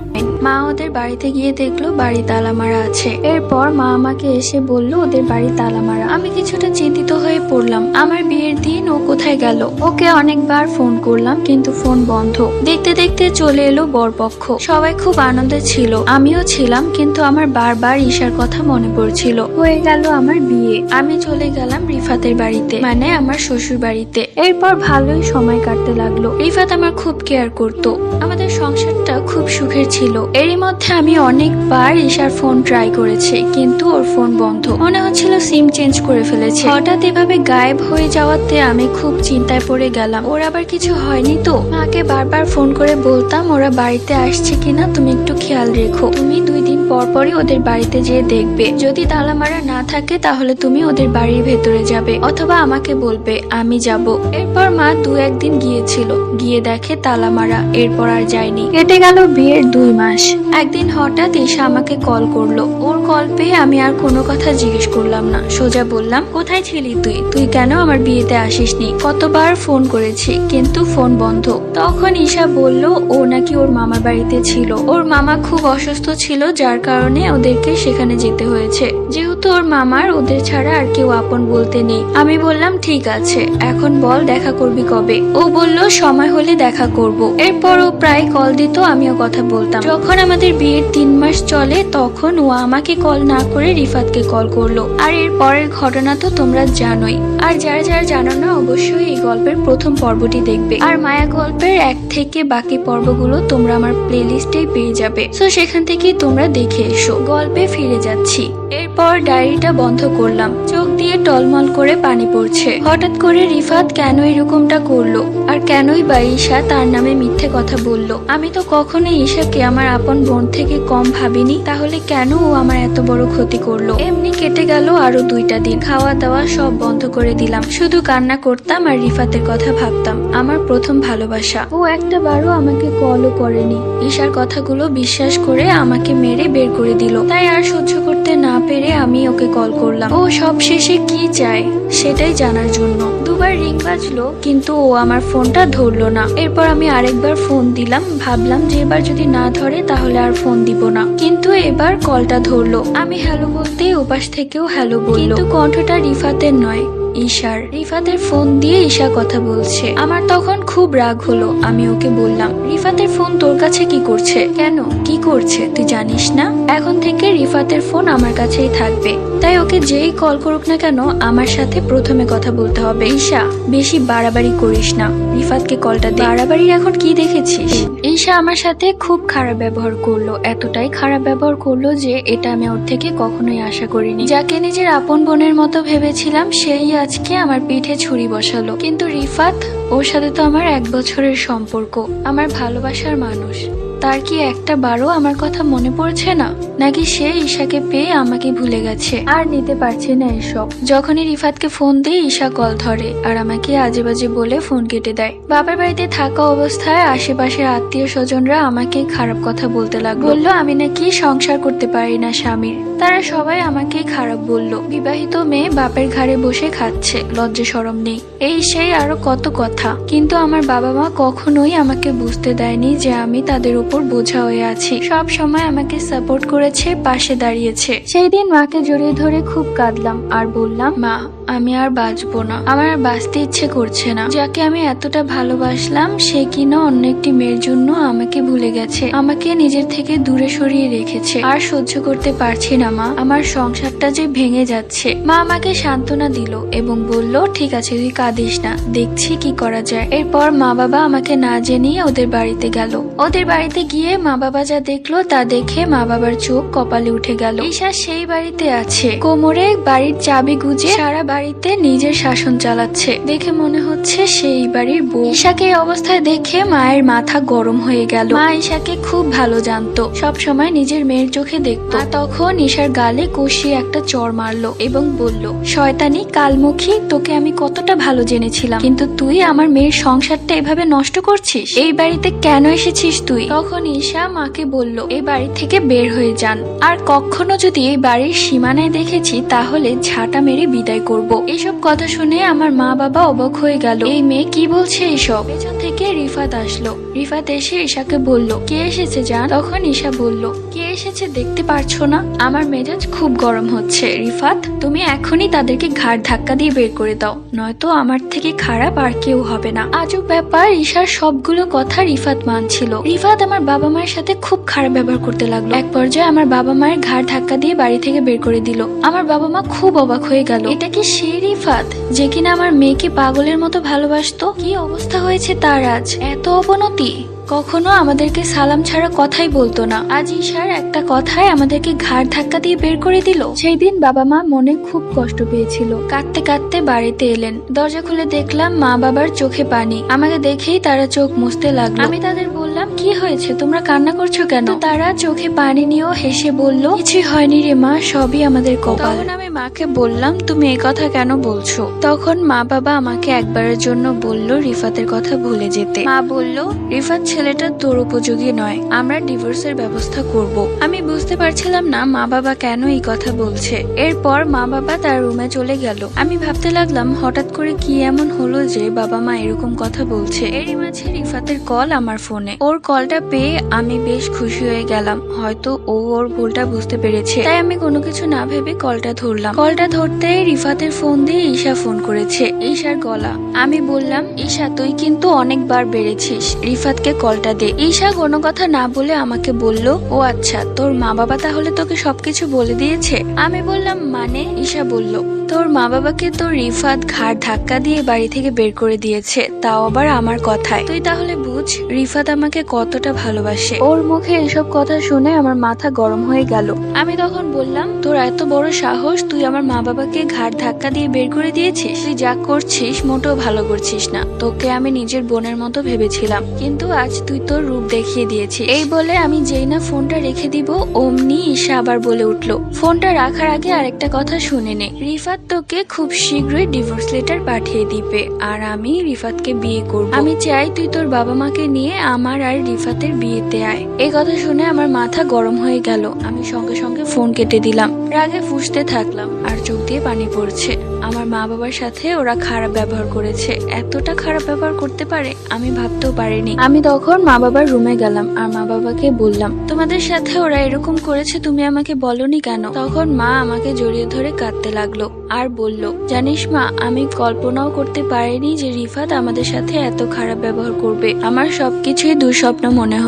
A: মা ওদের বাড়িতে গিয়ে দেখলো বাড়ি তালা মারা আছে। এরপর মা আমাকে এসে বললো ওদের বাড়ি তালা মারা। আমি কিছুটা চিন্তিত হয়ে পড়লাম, আমার বিয়ের দিন ও কোথায় গেল? ওকে অনেকবার ফোন করলাম কিন্তু ফোন বন্ধ। দেখতে দেখতে চলে এলো বরপক্ষ। সবাই খুব আনন্দে ছিল, আমিও ছিলাম, কিন্তু আমার বারবার ঈশার কথা মনে পড়ছিল। হয়ে গেল আমার বিয়ে। আমি চলে গেলাম রিফাতের বাড়িতে, মানে আমার শ্বশুর বাড়িতে। এরপর ভালোই সময় কাটতে লাগলো। রিফাত আমার খুব কেয়ার করতো, আমাদের সংসারটা খুব সুখের ছিল। এরই মধ্যে আমি অনেকবার ঈশার ফোন ট্রাই করেছি, কিন্তু ওর ফোন বন্ধ। মনে হচ্ছিল সিম চেঞ্জ করে ফেলেছে। হঠাৎ এভাবে গায়েব হয়ে যাওয়াতে আমি খুব চিন্তায় পড়ে গেলাম, ওর আবার কিছু হয়নি তো? মাকে বারবার ফোন করে বলতাম ওরা বাড়িতে আসছে কিনা তুমি একটু খেয়াল রেখো, তুমি 2 দিন পর পরই ওদের বাড়িতে যেয়ে দেখবে, যদি তালা মারা না থাকে তাহলে তুমি ওদের বাড়ির ভেতরে যাবে অথবা আমাকে বলবে, আমি যাব। এরপর মা 2-1 দিন গিয়েছিল, গিয়ে দেখে তালা মারা। এরপর আর যায়নি। কেটে গেল বিয়ের 2 মাস। একদিন হঠাৎ ঈশা আমাকে কল করলো। ওর কল পেয়ে আমি আর কোনো কথা জিজ্ঞেস করলাম না, সোজা বললাম কোথায় ছিলি তুই? তুই কেন আমার বিয়েতে আসিসনি? কতবার ফোন করেছি কিন্তু ফোন বন্ধ। তখন ঈশা বলল ও নাকি ওর মামার বাড়িতে ছিল, ওর মামা খুব অসুস্থ ছিল, যার কারণে ওদেরকে সেখানে যেতে হয়েছে। যেহেতু ওর মামার ওদের ছাড়া আর কেউ আপন বলতে নেই। আমি বললাম ঠিক আছে, এখন বল দেখা করবি কবে? ও বলল সময় হলে দেখা করব। এরপর ও প্রায় কল দিত, আমিও কথা বলতাম। যখন আমাদের বিয়ের 3 মাস চলে তখন ও আমাকে কল না করে রিফাতকে কল করলো। আর এর পরের ঘটনা তো তোমরা জানোই। আর যারা যারা জানো না অবশ্যই এই গল্পের প্রথম পর্বটি দেখবে। আর মায়া গল্পের 1 থেকে বাকি পর্বগুলো তোমরা আমার প্লেলিস্টে পেয়ে যাবে, সো সেখান থেকে তোমরা দেখে এসো। গল্পে ফিরে যাচ্ছি। এরপর ডায়েরিটা বন্ধ করলাম, চোখ দিয়ে টলমল করে পানি পড়ছে। হঠাৎ করে রিফাত কেন এরকমটা করলো, আর কেনই বা ঈশা তার নামে মিথ্যে কথা বলল? আমি তো কখনোই ঈশাকে আমার আপন বোন থেকে কম ভাবিনি, তাহলে কেন ও আমার এত বড় ক্ষতি করলো? এমনি কেটে গেল আরো 2টা দিন। খাওয়া দাওয়া সব বন্ধ করে দিলাম, শুধু কান্না করতাম আর রিফাতের কথা ভাবতাম, আমার প্রথম ভালোবাসা। ও একটা বারও আমাকে কলও করেনি। ঈশার কথাগুলো বিশ্বাস করে আমাকে মেরে বের করে দিল। তাই আর সহ্য করতে না পেরে আমি ওকে কল করলাম। ও সব শেষে সে কি চায় সেটাই জানার জন্য। দুবার রিং বাজলো কিন্তু ও আমার ফোনটা ধরলো না। এরপর আমি আরেকবার ফোন দিলাম, ভাবলাম যে এবার যদি না ধরে তাহলে আর ফোন দিব না, কিন্তু এবার কলটা ধরলো। আমি হ্যালো বলতেই ওপাশ থেকেও হ্যালো বললো, কিন্তু কণ্ঠটা রিফাতের নয়, ঈশার। রিফাতের ফোন দিয়ে ঈশা কথা বলছে। আমার তখন খুব রাগ হলো। আমি ওকে বললাম, রিফাতের ফোন তোর কাছে কি করছে? কেন, কি করছে তুই জানিস না? এখন থেকে রিফাতের ফোন আমার কাছেই থাকবে, তাই ওকে যেই কল করুক না কেন আমার সাথে প্রথমে কথা বলতে হবে। ঈশা, বেশি বাড়াবাড়ি করিস না, রিফাতকে কলটা দে। বাড়াবাড়ির এখন কি দেখেছিস? ঈশা আমার সাথে খুব খারাপ ব্যবহার করলো, এতটাই খারাপ ব্যবহার করলো যে এটা আমি ওর থেকে কখনোই আশা করিনি। যাকে নিজের আপন বোনের মতো ভেবেছিলাম সেই আজকে আমার পিঠে ছুরি বসালো। কিন্তু রিফাত, ওর সাথে তো আমার 1 বছরের সম্পর্ক, আমার ভালোবাসার মানুষ, তার কি একটা বারও আমার কথা মনে পড়ছে না? নাকি সে ঈশাকে পেয়ে আমাকে ভুলে গেছে, আর নিতে পারছে না এসব। যখনই রিফাতকে ফোন দিয়ে ঈশা কল ধরে আর আমাকে আজে বাজে বলে ফোন কেটে দেয়। বাবার বাড়িতে থাকা অবস্থায় আশেপাশের আত্মীয় স্বজনরা আমাকে খারাপ কথা বলতে লাগলো, বললো আমি নাকি সংসার করতে পারি না স্বামীর। তারা সবাই আমাকে খারাপ বলল, বিবাহিত মেয়ে বাপের ঘাড়ে বসে খাচ্ছে, লজ্জা শরম নেই, এই সেই আরো কত কথা। কিন্তু আমার বাবা মা কখনোই আমাকে বুঝতে দেয়নি যে আমি তাদের উপর বোঝা হয়ে আছি। সব সময় আমাকে সাপোর্ট করেছে, পাশে দাঁড়িয়েছে। সেই দিন মাকে জড়িয়ে ধরে খুব কাঁদলাম আর বললাম, মা আমি আর বাঁচবো না, আমার আর বাঁচতে ইচ্ছে করছে না। যাকে আমি এতটা ভালোবাসলাম সে কিনা অন্য একটি মেয়ের জন্য আমাকে ভুলে গেছে, আমাকে নিজের থেকে দূরে সরিয়ে রেখেছে। আর সহ্য করতে পারছি না মা, আমার সংসারটা যে ভেঙে যাচ্ছে। মা আমাকে সান্ত্বনা দিল এবং বলল, ঠিক আছে তুই কাঁদিস না, দেখছি কি করা যায়। এরপর মা বাবা আমাকে না জেনিয়ে ওদের বাড়িতে গেল। ওদের বাড়িতে গিয়ে মা বাবা যা দেখলো তা দেখে মা বাবার চোখ কপালে উঠে গেল। ঈশা সেই বাড়িতে আছে, কোমরে বাড়ির চাবি গুজে সারা বাড়িতে নিজের শাসন চালাচ্ছে, দেখে মনে হচ্ছে সেই বাড়ির বউ। ঈশাকে এই অবস্থায় দেখে মায়ের মাথা গরম হয়ে গেল। মা ঈশাকে খুব ভালো জানতো, সব সময় নিজের মেয়ের চোখে দেখতো। তখন ঈশার গালে কষিয়ে একটা চড় মারলো এবং বলল, শয়তানি কালমুখী, তোকে আমি কতটা ভালো জেনেছিলাম, কিন্তু তুই আমার মেয়ের সংসারটা এভাবে নষ্ট করছিস। এই বাড়িতে কেন এসেছিস তুই? তখন ঈশা মাকে বলল, এই বাড়ি থেকে বের হয়ে যান, আর কখনো যদি এই বাড়ির সীমানায় দেখেছি তাহলে ঝাঁটা মেরে বিদায় করব। এসব কথা শুনে আমার মা বাবা অবাক হয়ে গেল, এই মেয়ে কি বলছে এসব। পেছন থেকে রিফাত আসলো। রিফাত এসে ঈশাকে বলল, কে এসেছে জান? তখন ঈশা বলল, কে এসেছে দেখতে পারছো না? আমার মেজাজ খুব গরম হচ্ছে। রিফাত, তুমি এখনই তাদেরকে ঘাড় ধাক্কা দিয়ে বের করে দাও, নয়তো আমার থেকে খারাপ আর কেউ হবে না। আজব ব্যাপার, ঈশার সবগুলো কথা রিফাত মানছিল। রিফাত আমার বাবা মায়ের সাথে খুব খারাপ ব্যবহার করতে লাগলো। এক পর্যায়ে আমার বাবা মায়ের ঘাড় ধাক্কা দিয়ে বাড়ি থেকে বের করে দিল। আমার বাবা মা খুব অবাক হয়ে গেল, এটা কি সেই রিফাত যে কিনা আমার মেয়েকে পাগলের মতো ভালোবাসতো? কি অবস্থা হয়েছে তার আজ, এত অবনতি। কখনো আমাদেরকে সালাম ছাড়া কথাই বলতো না, আজ ঈশার একটা কথায় আমাদেরকে ঘাড় ধাক্কা দিয়ে বের করে দিল। সেই দিন বাবা মা মনে খুব কষ্ট পেয়েছিল, কাঁদতে কাঁদতে বাড়িতে এলেন। দরজা খুলে দেখলাম মা বাবার চোখে পানি। আমাকে দেখেই তারা চোখ মুছতে লাগলো। আমি তাদের বললাম, কি হয়েছে, তোমরা কান্না করছো কেন? তারা চোখে পানি নিয়েও হেসে বলল, কিছুই হয়নি রে মা, সবই আমাদের কপাল। তখন আমি মাকে বললাম, তুমি এই কথা কেন বলছো? তখন মা বাবা আমাকে একবারের জন্য বলল রিফাতের কথা ভুলে যেতে। মা বলল, রিফাত ছেলেটা তোর উপযোগী নয়, আমরা ডিভোর্সের ব্যবস্থা করব। আমি বুঝতে পারছিলাম না মা বাবা কেন এই কথা বলছে। এরপর মা বাবা তার রুমে চলে গেল। আমি ভাবতে লাগলাম হঠাৎ করে কি এমন হলো যে বাবা মা এরকম কথা বলছে। এরই মাঝে রিফাতের কল আমার ফোনে। ওর কলটা পেয়ে আমি বেশ খুশি হয়ে গেলাম, হয়তো ও ওর ভুলটা বুঝতে পেরেছে। তাই আমি কোনো কিছু না ভেবে কলটা ধরলাম। কলটা ধরতেই রিফাতের ফোন দিয়ে ঈশা ফোন করেছে। ঈশার গলা। আমি বললাম, ঈশা তুই কিন্তু অনেকবার বেড়েছিস, রিফাতকে কলটা দে। ঈশা কোনো কথা না বলে আমাকে বলল, ও আচ্ছা, তোর মা বাবা তাহলে তোকে সবকিছু বলে দিয়েছে? আমি বললাম, মানে? ঈশা বলল, তোর মা বাবাকে তোর রিফাত ঘাড় ধাক্কা দিয়ে বাড়ি থেকে বের করে দিয়েছে, তাও আবার আমার কথায়। তুই তাহলে বুঝ রিফাত আমাকে কতটা ভালোবাসে। ওর মুখে এসব কথা শুনে আমার মাথা গরম হয়ে গেল। আমি তখন বললাম, তোর এত বড় সাহস, তুই আমার মা বাবাকে ঘাড় ধাক্কা দিয়ে বের করে দিয়েছিস? তুই যা করছিস মোটেও ভালো করছিস না, তোকে আমি নিজের বোনের মতো ভেবেছিলাম, কিন্তু আজ তুই তোর রূপ দেখিয়ে দিয়েছিস। এই বলে আমি যেই না ফোনটা রেখে দিব অমনি ঈশা আবার বলে উঠলো, ফোনটা রাখার আগে আরেকটা কথা শুনে নে, রিফাত তোকে খুব শীঘ্রই ডিভোর্স লেটার পাঠিয়ে দিবে আর আমি রিফাতকে বিয়ে করব। আমি চাই তুই তোর বাবা মাকে নিয়ে আমার আর রিফাতের বিয়েতে আয়। এই কথা শুনে আমার মাথা গরম হয়ে গেল। আমি সঙ্গে সঙ্গে ফোন কেটে দিলাম। রাগে ফুঁসতে থাকলাম আর চোখ দিয়ে পানি পড়ছে। আমার মা বাবার সাথে ওরা খারাপ ব্যবহার করেছে, এতটা খারাপ ব্যবহার করতে পারে আমি ভাবতেও পারিনি। আমি তখন মা বাবার রুমে গেলাম আর মা বাবাকে বললাম, তোমাদের সাথে ওরা এরকম করেছে তুমি আমাকে বলনি কেন? তখন মা আমাকে জড়িয়ে ধরে কাঁদতে লাগলো আর বলল, জানিস মা, আমি কল্পনাও করতে পারিনি যে রিফাত আমাদের সাথে এত খারাপ ব্যবহার করবে। আমার সবকিছুই দুঃস্বপ্ন মনে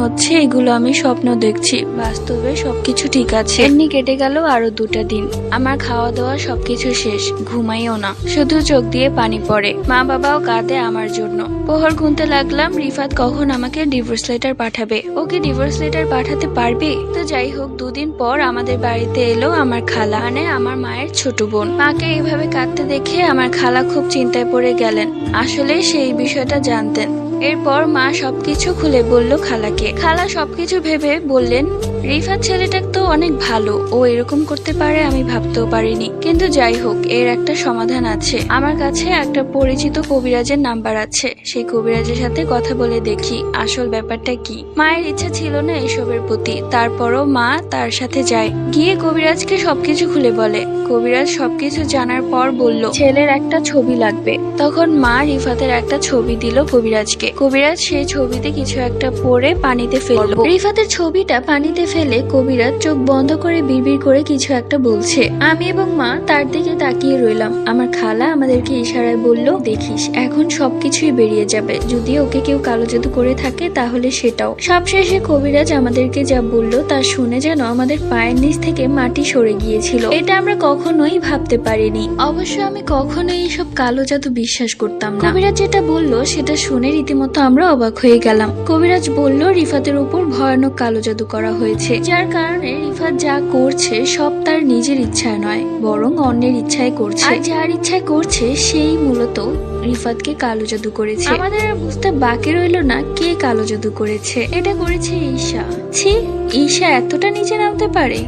A: হচ্ছে এগুলো আমি স্বপ্ন দেখছি, বাস্তবে সবকিছু ঠিক আছে। এমনি কেটে গেল আরো 2টা দিন। আমার খাওয়া দাওয়া সবকিছু শেষ, ঘুমাইও না, শুধু চোখ দিয়ে পানি পড়ে। মা বাবাও কাঁদে আমার জন্য। প্রহর গুনতে লাগলাম রিফাত কখন আমাকে ডিভোর্স লেটার পাঠাবে। ওকে ডিভোর্স লেটার পাঠাতে পারবে তো? যাই হোক, 2 দিন পর আমাদের বাড়িতে এলো আমার খালা, মানে আমার মায়ের ছোট বোন। মাকে এইভাবে কাঁদতে দেখে আমার খালা খুব চিন্তায় পড়ে গেলেন। আসলে সেই বিষয়টা জানতেন। এরপর মা সবকিছু খুলে বলল খালাকে। খালা সবকিছু ভেবে বললেন, রিফাত ছেলেটা তো অনেক ভালো, ও এরকম করতে পারে আমি ভাবতেও পারিনি। কিন্তু যাই হোক, এর একটা সমাধান আছে। আমার কাছে একটা পরিচিত কবিরাজের নাম্বার আছে, সেই কবিরাজের সাথে কথা বলে দেখি আসল ব্যাপারটা কি। মায়ের ইচ্ছা ছিল না এসবের প্রতি, তারপরও মা তার সাথে যায়। গিয়ে কবিরাজকে সবকিছু খুলে বলে। কবিরাজ সবকিছু জানার পর বলল, ছেলের একটা ছবি লাগবে। তখন মা রিফাতের একটা ছবি দিল কবিরাজকে। কবিরাজ সেই ছবিতে কিছু একটা পরে পানিতে ফেলল। রিফাতের ছবিটা পানিতে ফেলে কবিরাজ চোখ বন্ধ করে বিড়বিড় করে কিছু একটা বলছে। আমি এবং মা তার দিকে তাকিয়ে রইলাম। আমার খালা আমাদেরকে ইশারায় বলল, দেখিস এখন সবকিছুই বেরিয়ে যাবে, যদি ওকে কেউ কালো জাদু করে থাকে তাহলে সেটাও। সবশেষে কবিরাজ আমাদেরকে যা বলল তা শুনে যেন আমাদের পায়ের নিচ থেকে মাটি সরে গিয়েছিল। এটা আমরা কখনোই ভাবতে পারিনি। অবশ্য আমি কখনোই এইসব কালো জাদু বিশ্বাস করতাম না। কবিরাজ যেটা বলল সেটা শুনে রীতিমতো আমরা অবাক হয়ে গেলাম। কবিরাজ বলল রিফাতের উপর ভয়ানক কালো জাদু করা হয়েছে, যার কারণে রিফাত যা করছে সব তার নিজের ইচ্ছায় নয়, বরং অন্যের ইচ্ছায় করছে। আর যার ইচ্ছায় করছে সেই মূলত রিফাতকে কালো জাদু করেছে। আমাদের আর বুঝতে বাকি রইল না কে কালো জাদু করেছে। এটা করেছে ঈশা। ছি, ঈশা এতটা নিচে নামতে পারে?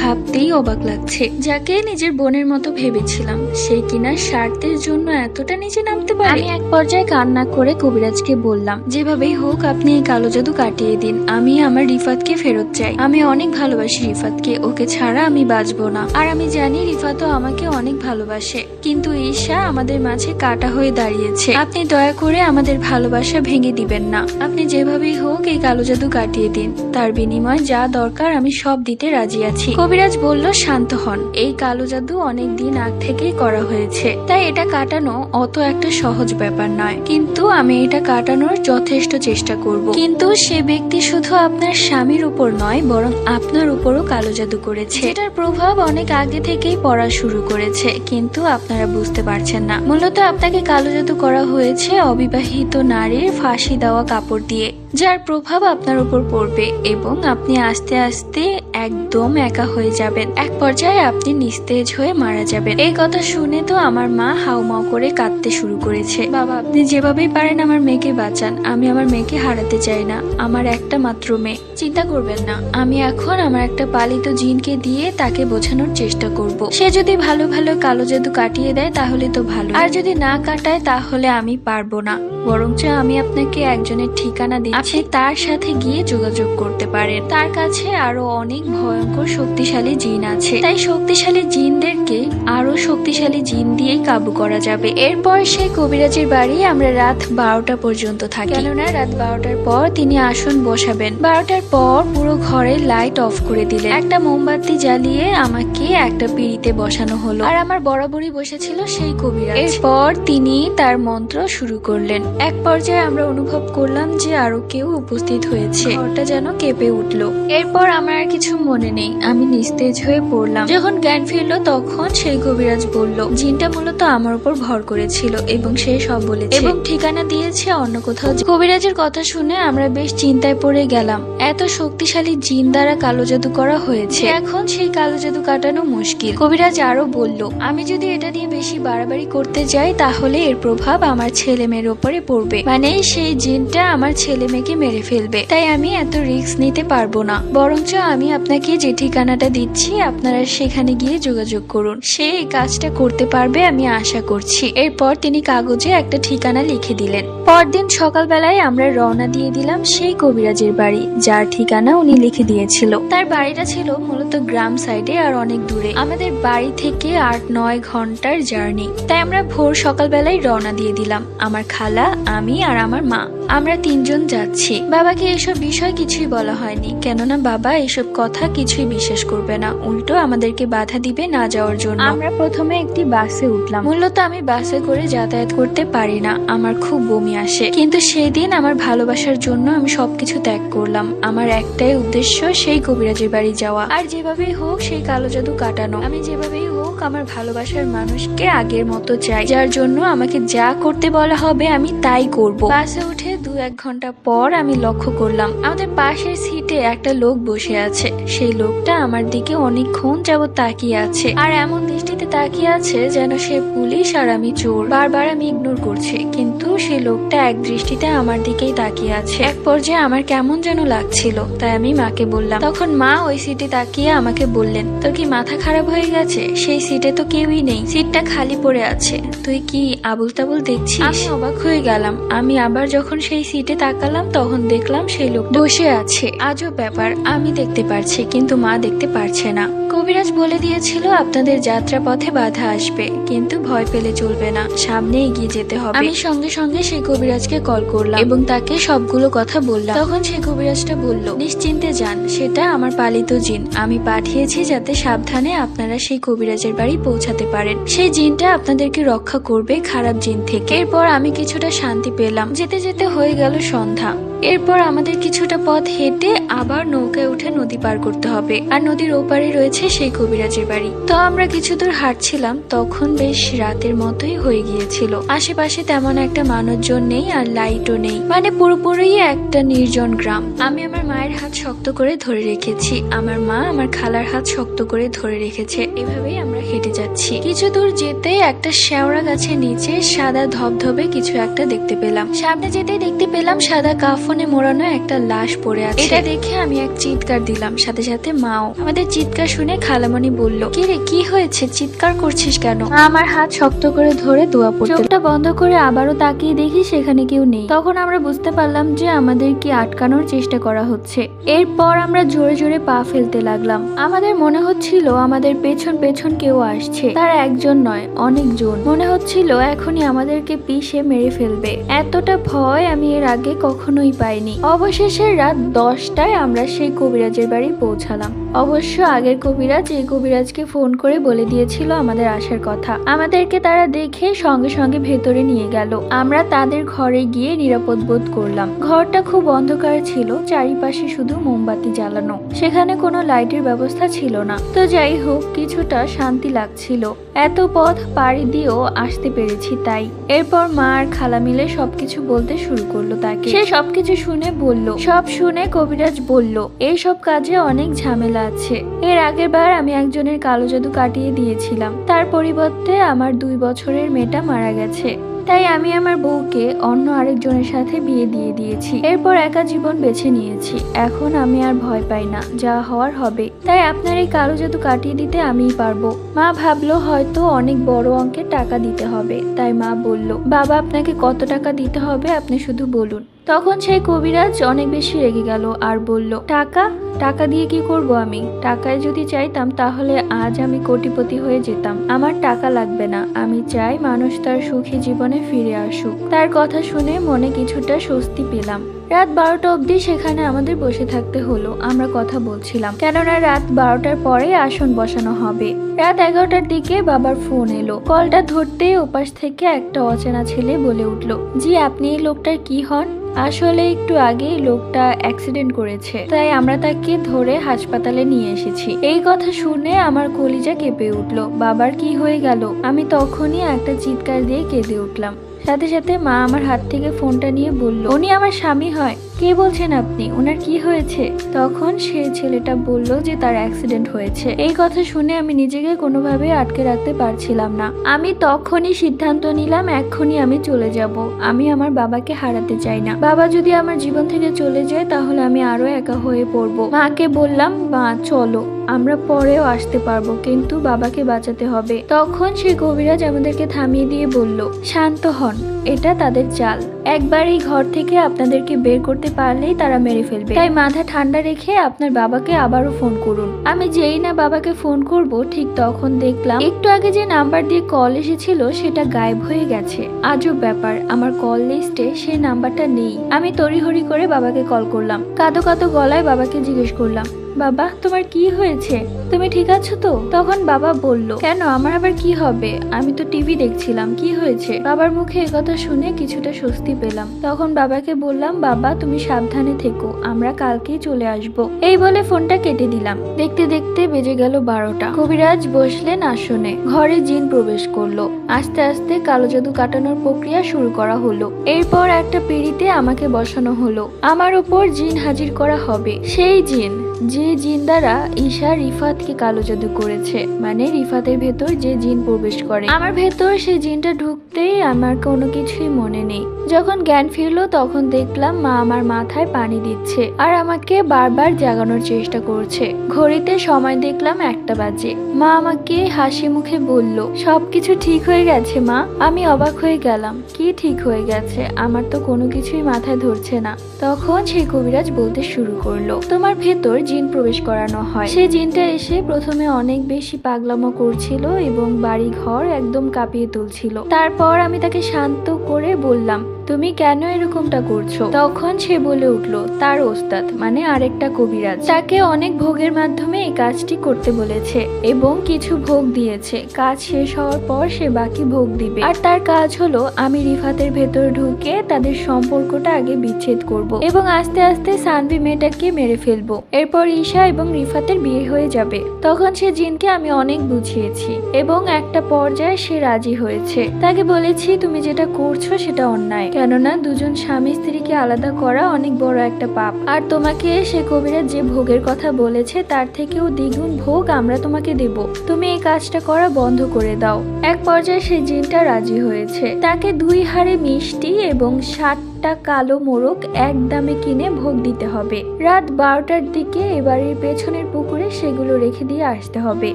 A: ভাবতেই অবাক লাগছে। যাকে নিজের বোনের মতো ভেবেছিলাম সে কিনা স্বার্থের জন্য এতটা নিচে নামতে পারে। আমি এক পর্যায়ে কান্না করে কবিরাজকে বললাম, যেভাবেই হোক আপনি এই কালো জাদু কাটিয়ে দিন, আমি আমার রিফাতকে ফেরত চাই। আমি অনেক ভালোবাসি রিফাতকে, ওকে ছাড়া আমি বাঁচবো না। আর আমি জানি রিফাতও আমাকে অনেক ভালোবাসে, কিন্তু ঈশা আমাদের মাঝে কাটা হয়ে দাঁড়িয়েছে। আপনি দয়া করে আমাদের ভালোবাসা ভেঙে দিবেন না। আপনি যেভাবেই হোক এই কালো জাদু কাটিয়ে দিন, তার বিনিময়ে যা দরকার আমি সব দিতে রাজি আছি। কবিরাজ বলল, শান্ত হন, এই কালো জাদু অনেক দিন আগ থেকেই করা হয়েছে, তাই এটা কাটানো অত একটা সহজ ব্যাপার নয়। কিন্তু আমি এটা কাটানোর যথেষ্ট চেষ্টা করব। কিন্তু সে ব্যক্তি শুধু আপনার স্বামীর উপর নয়, বরং আপনার উপরও কালো জাদু করেছে, এটার প্রভাব অনেক আগে থেকেই পড়া শুরু করেছে, কিন্তু আপনারা বুঝতে পারছেন না। মূলত আপনাকে কালো জাদু করা হয়েছে অবিবাহিত নারীর ফাঁসি দেওয়া কাপড় দিয়ে, যার প্রভাব আপনার উপর পড়বে এবং আপনি আস্তে আস্তে একদম একা হয়ে যাবেন। এক পর্যায়ে আপনি নিস্তেজ হয়ে মারা যাবেন। এই কথা শুনে তো আমার মা হাউমাউ করে কাঁদতে শুরু করেছে। বাবা, আপনি যেভাবেই পারেন আমার মেয়েকে বাঁচান, আমি আমার মেয়েকে হারাতে চাই না, আমার একটা মাত্র মেয়ে। চিন্তা করবেন না, আমি এখন আমার একটা পালিত জিনকে দিয়ে তাকে বোঝানোর চেষ্টা করব। সে যদি ভালো ভালো কালো জাদু কাটিয়ে দেয় তাহলে তো ভালো, আর যদি না কাটায় তাহলে আমি পারবো না। বরঞ্চ আমি আপনাকে একজনের ঠিকানা দিচ্ছি, আপনি তার সাথে গিয়ে যোগাযোগ করতে পারেন। তার কাছে আরো অনেক ভয়ঙ্কর শক্তিশালী জিন আছে, তাই শক্তিশালী জিনদেরকে আরো শক্তিশালী জিন দিয়েই কাবু করা যাবে। এরপর সেই কবিরাজের বাড়ি আমরা রাত 12টা পর্যন্ত থাকি, কেননা রাত 12টার পর তিনি আসন বসাবেন। 12টার পর পুরো ঘরের লাইট অফ করে দিলেন। একটা মোমবাতি জ্বালিয়ে আমাকে একটা পিঁড়িতে বসানো হলো, আর আমার বরাবরই বসেছিল সেই কবিরাজ। এরপর তিনি তার মন্ত্র শুরু করলেন। এক পর্যায়ে আমরা অনুভব করলাম যে আরো কেউ উপস্থিত হয়েছে। ঘরটা যেন কেঁপে উঠলো। এরপর আমার আর কিছু মনে নেই, আমি নিস্তেজ হয়ে পড়লাম। যখন জ্ঞান ফিরলো তখন সেই কবিরাজ বলল জিনটা মূলত আমার উপর ভর করেছিল এবং সে সব বলেছে এবং ঠিকানা দিয়েছে অন্য কোথাও। কবিরাজের কথা শুনে আমরা বেশ চিন্তায় পড়ে গেলাম। এত শক্তিশালী জিন দ্বারা কালো জাদু করা হয়েছে, এখন সেই কালো জাদু কাটানো মুশকিল। কবিরাজ আরো বলল আমি যদি এটা নিয়ে বেশি বাড়াবাড়ি করতে যাই তাহলে এর প্রভাব আমার ছেলে মেয়ের উপরে পড়বে, মানে সেই জিনটা আমার ছেলে মেয়েকে মেরে ফেলবে। তাই আমি এত রিস্ক নিতে পারবো না, বরঞ্চ আমি আপনাকে যে ঠিকানাটা দিচ্ছি আপনারা সেখানে গিয়ে যোগাযোগ করুন, সে এই কাজটা করতে পারবে আমি আশা করছি। এরপর তিনি কাগজে একটা ঠিকানা লিখে দিলেন। পরদিন সকালবেলায় আমরা রওনা দিয়ে দিলাম সেই কবিরাজের বাড়ি, যার ঠিকানা উনি লিখে দিয়েছিল। তার বাড়িটা ছিল মূলত গ্রাম সাইডে আর অনেক দূরে, আমাদের বাড়ি থেকে 8-9 ঘন্টার জার্নি। তাই আমরা ভোর সকালবেলায় রওনা দিয়ে দিলাম। আমার খালা, আমি আর আমার মা, আমরা 3 জন যাচ্ছি। বাবাকে এসব বিষয় কিছুই বলা হয়নি, কেননা বাবা এসব কথা কিছুই বিশ্বাস করবে না, উল্টো আমাদেরকে বাধা দিবে না যাওয়ার জন্য। আমরা প্রথমে একটি বাসে উঠলাম। মূলত আমি বাসে করে যাতায়াত করতে পারি না, আমার খুব বমি আসে। কিন্তু সেই দিন আমার ভালোবাসার জন্য আমি সবকিছু ত্যাগ করলাম। আমার একটাই উদ্দেশ্য সেই কবিরাজের বাড়ি যাওয়া, আর যেভাবেই হোক সেই কালো জাদু কাটানো। আমি যেভাবেই হোক আমার ভালোবাসার মানুষকে আগের মতো চাই, যার জন্য আমাকে যা করতে বলা হবে আমি তাই করব। বাসে উঠে 2-1 ঘন্টা পর আমি লক্ষ্য করলাম আমাদের পাশের সিটে একটা লোক বসে আছে। সেই লোকটা আমার দিকে অনেকক্ষণ যাবত তাকিয়ে আছে, আর এমন দৃষ্টিতে তাকিয়ে আছে যেন সে পুলিশ আর আমি চোর। বারবার আমি ইগনোর করছি, কিন্তু সেই লোকটা এক দৃষ্টিতে আমার দিকেই তাকিয়ে আছে। এক পর্যায়ে আমার কেমন যেন লাগছিল, তাই আমি মাকে বললাম। তখন মা ওই সিটে তাকিয়ে আমাকে বললেন, তোর কি মাথা খারাপ হয়ে গেছে? সেই সিটে তো কেউই নেই, সিটটা খালি পড়ে আছে, তুই কি আবুল তাবুল দেখছিস? আমি অবাক হয়ে গেলাম। আমি আবার যখন সেই সিটে তাকালাম তখন দেখলাম সেই লোক বসে আছে। আজব ব্যাপার, আমি দেখতে পারছি কিন্তু মা দেখতে পারছে না। কবিরাজ বলে দিয়েছিল আপনাদের যাত্রা পথে বাধা আসবে, কিন্তু ভয় পেলে চলবে না, সামনে এগিয়ে যেতে হবে। আমি সঙ্গে সঙ্গে সেই কবিরাজকে কল করলাম এবং তাকে সবগুলো কথা বললাম। তখন সেই কবিরাজটা বলল, নিশ্চিন্তে যান, সেটা আমার পালিত জিন, আমি পাঠিয়েছি যাতে সাবধানে আপনারা সেই কবিরাজের বাড়ি পৌঁছাতে পারেন। সেই জিনটা আপনাদেরকে রক্ষা করবে খারাপ জিন থেকে। এরপর আমি কিছুটা শান্তি পেলাম। যেতে যেতে হয়ে গেল সন্ধ্যা। এরপর আমাদের কিছুটা পথ হেঁটে আবার নৌকায় উঠে নদী পার করতে হবে, আর নদীর ওপারে রয়েছে সেই কবিরাজের বাড়ি। তো আমরা কিছু দূর হাঁটছিলাম, তখন বেশ রাতের মতোই হয়ে গিয়েছিল। আশেপাশে তেমন একটা মানুষজন নেই আর লাইটও নেই, মানে পুরোপুরি একটা নির্জন গ্রাম। আমি আমার মায়ের হাত শক্ত করে ধরে রেখেছি, আমার মা আমার খালার হাত শক্ত করে ধরে রেখেছে। এভাবেই আমরা হেঁটে যাচ্ছি। কিছু দূর যেতে একটা শেওড়া গাছের নিচে সাদা ধবধবে কিছু একটা দেখতে পেলাম। সামনে যেতেই দেখতে পেলাম সাদা কাফনে মোড়ানো একটা লাশ পড়ে আছে। এটা দেখে আমি এক চিৎকার দিলাম, সাথে সাথে মাও। আমাদের চিৎকার শুনে খালামণি বলল, কি রে, কি হয়েছে, চিৎকার করছিস কেন? মা আমার হাত শক্ত করে ধরে দোয়া পড়তে। চোখটা বন্ধ করে আবারও তাকিয়ে দেখি সেখানে কেউ নেই। তখন আমরা বুঝতে পারলাম যে আমাদের কি আটকানোর চেষ্টা করা হচ্ছে। এরপর আমরা জোরে জোরে পা ফেলতে লাগলাম। আমাদের মনে হচ্ছিল আমাদের পেছন পেছন কেউ আসছে, তার একজন নয় অনেকজন। মনে হচ্ছিল এখনই আমাদেরকে পিষে মেরে ফেলবে। এতটা ভয় আমি এর আগে কখনোই পাইনি। অবশেষে রাত 10টায় আমরা সেই কবিরাজের বাড়ি পৌঁছালাম। অবশ্য আগের কবিরাজ এই কবিরাজকে ফোন করে বলে দিয়েছিল আমাদের আসার কথা। আমাদেরকে তারা দেখে সঙ্গে সঙ্গে ভেতরে নিয়ে গেল। আমরা তাদের ঘরে গিয়ে নিরাপদ বোধ করলাম। ঘরটা খুব অন্ধকার ছিল, চারিপাশে শুধু মোমবাতি জ্বালানো, সেখানে কোনো লাইটের ব্যবস্থা ছিল না। তো যাই হোক, কিছুটা শান্তি লাগছিল, এত পথ পাড়ি দিয়েও আসতে পেরেছি তাই। এরপর মা আর খালা মিলে সবকিছু বলতে শুরু করলো তাকে। সে সবকিছু শুনে বলল, সব শুনে কবিরাজ বলল, এইসব কাজে অনেক ঝামেলা আছে। এর আগের বার আমি একজনের কালো জাদু কাটিয়ে দিয়েছিলাম, তার পরিবর্তে আমার 2 বছরের মেয়েটা মারা গেছে। তাই আমি আমার বউকে অন্য আরেকজনের সাথে বিয়ে দিয়ে দিয়েছি। এরপর একা জীবন বেছে নিয়েছি। এখন আমি আর ভয় পাই না, যা হওয়ার হবে। তাই আপনার এই কালো জাদু কাটিয়ে দিতে আমিই পারবো। মা ভাবলো হয়তো অনেক বড় অঙ্কের টাকা দিতে হবে, তাই মা বলল, বাবা আপনাকে কত টাকা দিতে হবে আপনি শুধু বলুন। তখন সেই কবিরাজ অনেক বেশি রেগে গেল আর বলল, টাকা টাকা দিয়ে কি করব আমি? টাকায় যদি চাইতাম তাহলে আজ আমি কোটিপতি হয়ে যেতাম। আমার টাকা লাগবে না, আমি চাই মানুষ তার সুখী জীবনে ফিরে আসুক। তার কথা শুনে মনে কিছুটা স্বস্তি পেলাম। রাত 12টা অবধি সেখানে আমাদের বসে থাকতে হলো। আমরা কথা বলছিলাম, কেননা রাত 12টার পরে আসন বসানো হবে। রাত 11টার দিকে বাবার ফোন এলো। কলটা ধরতে ওপাশ থেকে একটা অচেনা ছেলে বলে উঠল, জি আপনি এই লোকটার কি হন? আসলে একটু আগেই লোকটা অ্যাক্সিডেন্ট করেছে, তাই আমরা তাকে ধরে হাসপাতালে নিয়ে এসেছি। এই কথা শুনে আমার কলিজা কেঁপে উঠলো। বাবার কি হয়ে গেল? আমি তখনই একটা চিৎকার দিয়ে কেঁদে উঠলাম। সাথে সাথে মা আমার হাত থেকে ফোনটা নিয়ে বলল, উনি আমার স্বামী হয়। কে বলছেন আপনি? ওনার কি হয়েছে? তখন সে ছেলেটা বলল যে তার অ্যাক্সিডেন্ট হয়েছে। এই কথা শুনে আমি নিজেকে কোনোভাবে আটকে রাখতে পারছিলাম না। আমি তখনই সিদ্ধান্ত নিলাম এক্ষুনি আমি চলে যাব। আমি আমার বাবাকে হারাতে চাই না। বাবা যদি আমার জীবন থেকে চলে যায় তাহলে আমি আরো একা হয়ে পড়বো। মাকে বললাম, মা চলো, আমরা পরেও আসতে পারবো, কিন্তু বাবাকে বাঁচাতে হবে। তখন সেই কবিরাজ আমাদেরকে থামিয়ে দিয়ে বলল, শান্ত হন, এটা তাদের চাল। একবার এই ঘর থেকে আপনাদেরকে বের করতে পারলেই তারা মেরে ফেলবে, তাই মাথা ঠান্ডা রেখে আপনার বাবাকে আবারও ফোন করুন। আমি যেই না বাবাকে ফোন করব ঠিক তখন দেখলাম একটু আগে যে নাম্বার দিয়ে কল এসেছিল সেটা গায়েব হয়ে গেছে। আজব ব্যাপার, আমার কল লিস্টে সেই নাম্বারটা নেই। আমি তড়িঘড়ি করে বাবাকে কল করলাম। কাঁদো কাঁদো গলায় বাবাকে জিজ্ঞেস করলাম, বাবা তোমার কি হয়েছে? তুমি ঠিক আছো তো? তখন বাবা বলল, কেন, আমার আবার কি হবে? আমি তো টিভি দেখছিলাম, কি হয়েছে? বাবার মুখে একথা শুনে কিছুটা স্বস্তি পেলাম। তখন বাবাকে বললাম, বাবা তুমি সাবধানে থেকো, আমরা কালকেই চলে আসব। এই বলে ফোনটা কেটে দিলাম। দেখতে দেখতে বেজে গেল 12টা। কবিরাজ বসলেন আসনে। ঘরে জিন প্রবেশ করলো। আস্তে আস্তে কালো জাদু কাটানোর প্রক্রিয়া শুরু করা হলো। এরপর একটা পিঁড়িতে আমাকে বসানো হলো। আমার উপর জিন হাজির করা হবে। সেই জিন যে জিন দ্বারা ঈশা রিফাতকে কালো জাদু করেছে, মানে রিফাতের ভেতর যে জিন প্রবেশ করে। আমার ভেতর সেই জিনটা ঢুকতেই আমার কোনো কিছুই মনে নেই। যখন জ্ঞান ফিরলো তখন দেখলাম মা আমার মাথায় পানি দিচ্ছে আর আমাকে বারবার জাগানোর চেষ্টা করছে। ঘড়িতে সময় দেখলাম 1টা বাজে। মা আমাকে হাসি মুখে বলল, সবকিছু ঠিক হয়ে গেছে মা। আমি অবাক হয়ে গেলাম, কি ঠিক হয়ে গেছে? আমার তো কোনো কিছুই মাথায় ধরছে না। তখন সেই কবিরাজ বলতে শুরু করলো, তোমার ভেতর জিন প্রবেশ করানো হয়। সেই জিনটা এসে প্রথমে অনেক বেশি পাগলামো করছিল এবং বাড়ি ঘর একদম কাঁপিয়ে তুলছিল। তারপর আমি তাকে শান্ত করে বললাম, তুমি কেন এরকমটা করছো? তখন সে বলে উঠলো, তার ওস্তাদ মানে আরেকটা কবিরাজ তাকে অনেক ভোগের মাধ্যমে এই কাজটি করতে বলেছে এবং কিছু ভোগ দিয়েছে। কাজ শেষ হওয়ার পর সে বাকি ভোগ দিবে। আর তার কাজ হলো আমি রিফাতের ভেতর ঢুকে তাদের সম্পর্কটা আগে বিচ্ছেদ করব এবং আস্তে আস্তে সানভি মেয়েটাকে মেরে ফেলবো। এরপর ঈশা এবং রিফাতের বিয়ে হয়ে যাবে। তখন সে জিনকে আমি অনেক বুঝিয়েছি এবং একটা পর্যায়ে সে রাজি হয়েছে। তাকে বলেছি, তুমি যেটা করছো সেটা অন্যায়, কেননা দুজন স্বামী স্ত্রীকে আলাদা করা অনেক বড় একটা পাপ। আর তোমাকে সে কবিরাজ যে ভোগের কথা বলেছে তার থেকেও দ্বিগুণ ভোগ আমরা তোমাকে দেব। তুমি এই কাজটা করা বন্ধ করে দাও। এক পর্যায়ে সেই জিনটা রাজি হয়েছে। তাকে 2 হাঁড়ি মিষ্টি এবং 60টা কালো মোরগ এক দামে কিনে ভোগ দিতে হবে। রাত 12টার দিকে এবারের পেছনের পুকুরে সেগুলো রেখে দিয়ে আসতে হবে,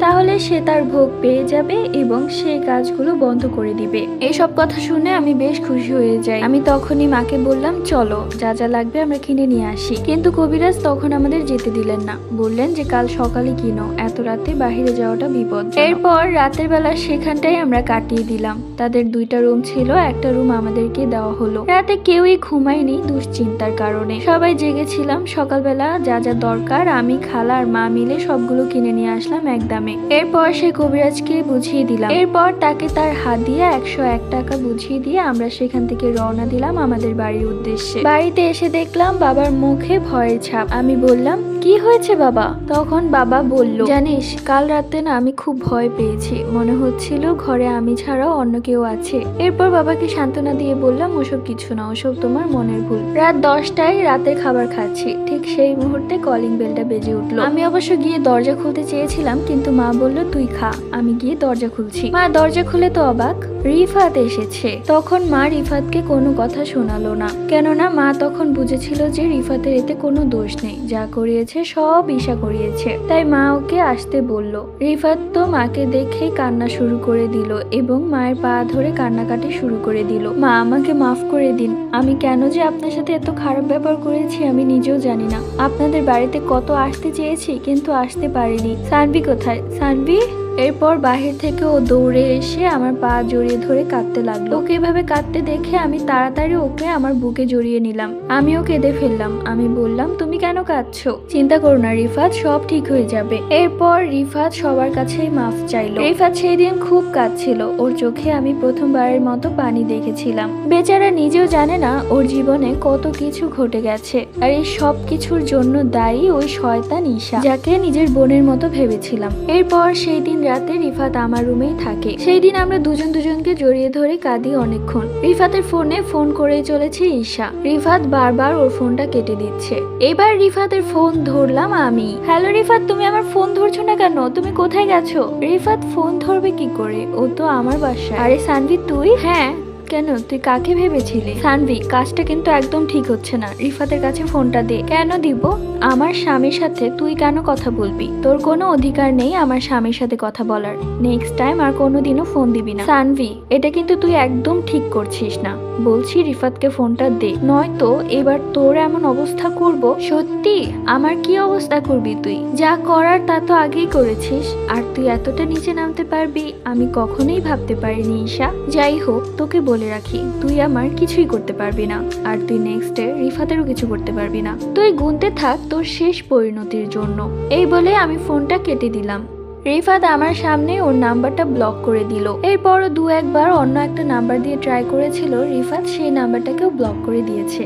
A: তাহলে সে তার ভোগ পেয়ে যাবে এবং সে কাজগুলো বন্ধ করে দিবে। এইসব কথা শুনে আমি বেশ খুশি হয়ে যাই। আমি তখনই মাকে বললাম, চলো যা যা লাগবে আমরা কিনে নিয়ে আসি। কিন্তু কবিরাজ তখন আমাদের যেতে দিলেন না, বললেন যে কাল সকালে কিনো, এত রাতে বাহিরে যাওয়াটা বিপদ। এরপর রাতের বেলা সেখানটাই আমরা কাটিয়ে দিলাম। তাদের 2টা রুম ছিল, একটা রুম আমাদেরকে দেওয়া হলো। রাতে কেউই ঘুমায়নি দুশ্চিন্তার কারণে, সবাই জেগেছিলাম। সকালবেলা যা যা দরকার আমি, খালা আর মা মিলে সবগুলো কিনে নিয়ে আসলাম একদমে। এরপর সে কবিরাজকে বুঝিয়ে দিলাম। এরপর তাকে তার হাত দিয়ে 101 টাকা বুঝিয়ে দিয়ে আমরা সেখান থেকে রওনা দিলাম আমাদের বাড়ির উদ্দেশ্যে। বাড়িতে এসে দেখলাম বাবার মুখে ভয়ের ছাপ। আমি বললাম, কি হয়েছে বাবা? তখন বাবা বলল, জানিস কাল রাতে না আমি খুব ভয় পেয়েছি, মনে হচ্ছিল ঘরে আমি ছাড়াও অন্য কেউ আছে। এরপর বাবাকে সান্ত্বনা দিয়ে বললাম, ওসব কিছু না, ওসব তোমার মনের ভুল। রাত 10টায় রাতের খাবার খাচ্ছি, ঠিক সেই মুহূর্তে কলিং বেলটা বেজে উঠলো। আমি অবশ্য গিয়ে দরজা খুলতে চেয়েছিলাম, কিন্তু মা বলল তুই খা। আমি গিয়ে দরজা খুলছি। মা দরজা খুলে তো অবাক, রিফাত এসেছে। তখন মা রিফাতকে কোনো কথা শোনালো না, কেননা মা তখন বুঝেছিল যে রিফাতের এতে কোনো দোষ নেই, যা করিয়েছে সব ঈশা করিয়েছে। তাই মা ওকে আসতে বলল। রিফাত তো মাকে দেখে কান্না শুরু করে দিল এবং মায়ের পা ধরে কান্নাকাটি শুরু করে দিল। মা আমাকে মাফ করে দিন, আমি কেন যে আপনার সাথে এত খারাপ ব্যাপার করেছি আমি নিজেও জানি না। আপনাদের বাড়িতে কত আসতে চেয়েছি কিন্তু আসতে পারিনি। সানভি কোথায়? সানভি এরপর বাহির থেকে ও দৌড়ে এসে আমার পা জড়িয়ে ধরে কাঁদতে লাগলো। ওকে এভাবে কাঁদতে দেখে আমি তাড়াতাড়ি ওকে আমার বুকে জড়িয়ে নিলাম। আমিও কেঁদে ফেললাম। আমি বললাম, তুমি কেন কাঁদছো? চিন্তা করো না রিফাত, সব ঠিক হয়ে যাবে। এরপর রিফাত সবার কাছেই মাফ চাইলো। রিফাত সেই দিন খুব কাঁদছিল। ওর চোখে আমি প্রথমবারের মতো পানি দেখেছিলাম। বেচারা নিজেও জানে না ওর জীবনে কত কিছু ঘটে গেছে, আর এই সব কিছুর জন্য দায়ী ওই শয়তান ঈশা, যাকে নিজের বোনের মতো ভেবেছিলাম। এরপর সেই দিন রাতে রিফাত আমার রুমেই থাকে। সেই দিন আমরা দুজনকে জড়িয়ে ধরে কাঁদি অনেকক্ষণ। রিফাতের ফোনে ফোন করেই চলেছে ঈশা। রিফাত বারবার ওর ফোনটা কেটে দিচ্ছে। এবার রিফাতের ফোন ধরলাম আমি। হ্যালো রিফাত, তুমি আমার ফোন ধরছো না কেন? তুমি কোথায় গেছো? রিফাত ফোন ধরবে কি করে? ও তো আমার বাসায়। আরে সানভি তুই? হ্যাঁ, কেন, তুই কাকে ভেবেছিলি? সানভি, কাজটা কিন্তু একদম ঠিক হচ্ছে না। রিফাতের কাছে ফোনটা দে। কেন দিব? আমার স্বামীর সাথে তুই কেন কথা বলবি? তোর কোনো অধিকার নেই আমার স্বামীর সাথে কথা বলার। নেক্সট টাইম আর কোনোদিনও ফোন দিবি না। সানভি, এটা কিন্তু তুই একদম ঠিক করছিস না। বলছি রিফাতকে ফোনটা দে, নয়তো এবার তোর এমন অবস্থা করব। সত্যি? আমার কি অবস্থা করবি তুই? যা করার তা তো আগেই করেছিস, আর তুই এতটা নিচে নামতে পারবি আমি কখনোই ভাবতে পারিনি ঈশা। যাই হোক, তোকে বলে রাখি, তুই আমার কিছুই করতে পারবি না, আর তুই নেক্সট ডে রিফাতেরও কিছু করতে পারবি না। তুই গুনতে থাক তোর শেষ পরিণতির জন্য। এই বলে আমি ফোনটা কেটে দিলাম। রিফাত আমার সামনে ওর নাম্বারটা ব্লক করে দিল। এরপরও দু একবার অন্য একটা নাম্বার দিয়ে ট্রাই করেছিল। রিফাত সেই নাম্বারটাকেও ব্লক করে দিয়েছে।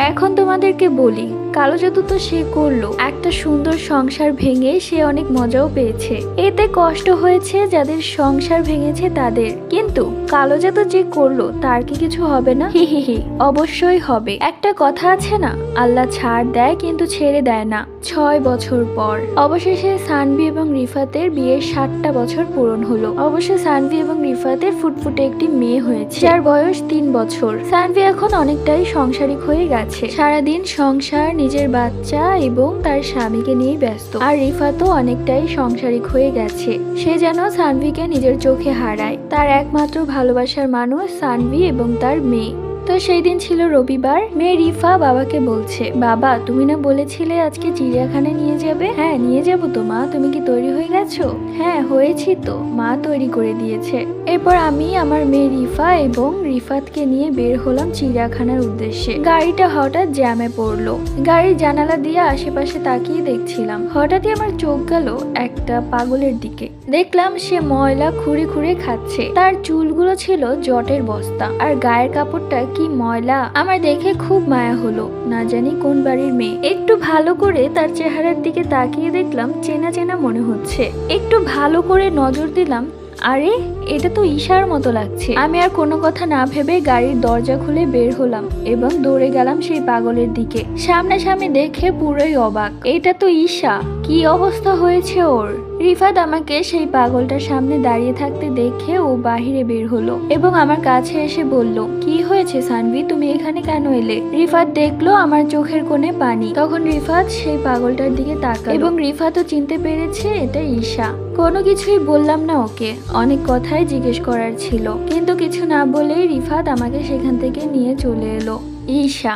A: এখন তোমাদেরকে বলি, কালো জাদু তো সে করলো, একটা সুন্দর সংসার ভেঙে সে অনেক মজাও পেয়েছে। এতে কষ্ট হয়েছে যাদের সংসার ভেঙেছে তাদের, কিন্তু কালো জাদু যে করলো তার কি কিছু হবে না? হি হি হি, অবশ্যই হবে। একটা কথা আছে না, আল্লাহ ছাড় দেয় কিন্তু ছেড়ে দেয় না। 6 বছর পর অবশেষে সানভি এবং রিফাতের বিয়ের 7টা বছর পূরণ হলো। অবশ্য সানভি এবং রিফাতের ফুটফুটে একটি মেয়ে হয়েছে, যার বয়স 3 বছর। সানভি এখন অনেকটাই সংসারিক হয়ে গেছে। সারাদিন সংসার, নিজের বাচ্চা এবং তার স্বামীকে নিয়ে ব্যস্ত। আর রিফাতও অনেকটাই সংসারিক হয়ে গেছে। সে যেন সানভিকে নিজের চোখে হারায়। তার একমাত্র ভালোবাসার মানুষ সানভি এবং তার মেয়ে। তো সেই দিন ছিল রবিবার। মেয়ে রিফা বাবাকে বলছে, বাবা তুমি না বলেছিলে আজকে চিড়িয়াখানায় নিয়ে যাবে? হ্যাঁ নিয়ে যাবো তো মা, তুমি কি তৈরি হয়ে গেছো? হ্যাঁ হয়েছি তো, মা তৈরি করে দিয়েছে। এরপর আমি, আমার মেয়ে রিফা এবং রিফাতকে নিয়ে বের হলাম চিড়িয়াখানার উদ্দেশ্যে। গাড়িটা হঠাৎ জ্যামে পড়লো। গাড়ির জানালা দিয়ে আশেপাশে তাকিয়ে দেখছিলাম। হঠাৎই আমার চোখ গেল একটা পাগলের দিকে। দেখলাম সে ময়লা খুঁড়ে খুঁড়ে খাচ্ছে। তার চুলগুলো ছিল জটের বস্তা, আর গায়ের কাপড়টা কি ময়লা। আমার দেখে খুব মায়া হলো। না জানি কোন বাড়ির মেয়ে। একটু ভালো করে তার চেহারার দিকে তাকিয়ে দেখলাম চেনা চেনা মনে হচ্ছে। একটু ভালো করে নজর দিলাম, আরে এটা তো ঈশার মতো লাগছে। আমি আর কোনো কথা না ভেবে গাড়ির দরজা খুলে বের হলাম এবং দৌড়ে গেলাম সেই পাগলের দিকে। সামনাসামনি দেখে পুরোই অবাক, এটা তো ঈশা। কি অবস্থা হয়েছে ওর। রিফাত আমাকে সেই পাগলটার সামনে দাঁড়িয়ে থাকতে দেখে ও বাহিরে বের হলো এবং আমার কাছে এসে বলল, কি হয়েছে সানভি, তুমি এখানে কেন এলে? রিফাত দেখলো আমার চোখের কোণে পানি। তখন রিফাত সেই পাগলটার দিকে তাকালো এবং রিফাতও চিনতে পেরেছে এটা ঈশা। কোনো কিছুই বললাম না ওকে, অনেক কথাই জিজ্ঞেস করার ছিল, কিন্তু কিছু না বলেই রিফাত আমাকে সেখান থেকে নিয়ে চলে এলো। ঈশা,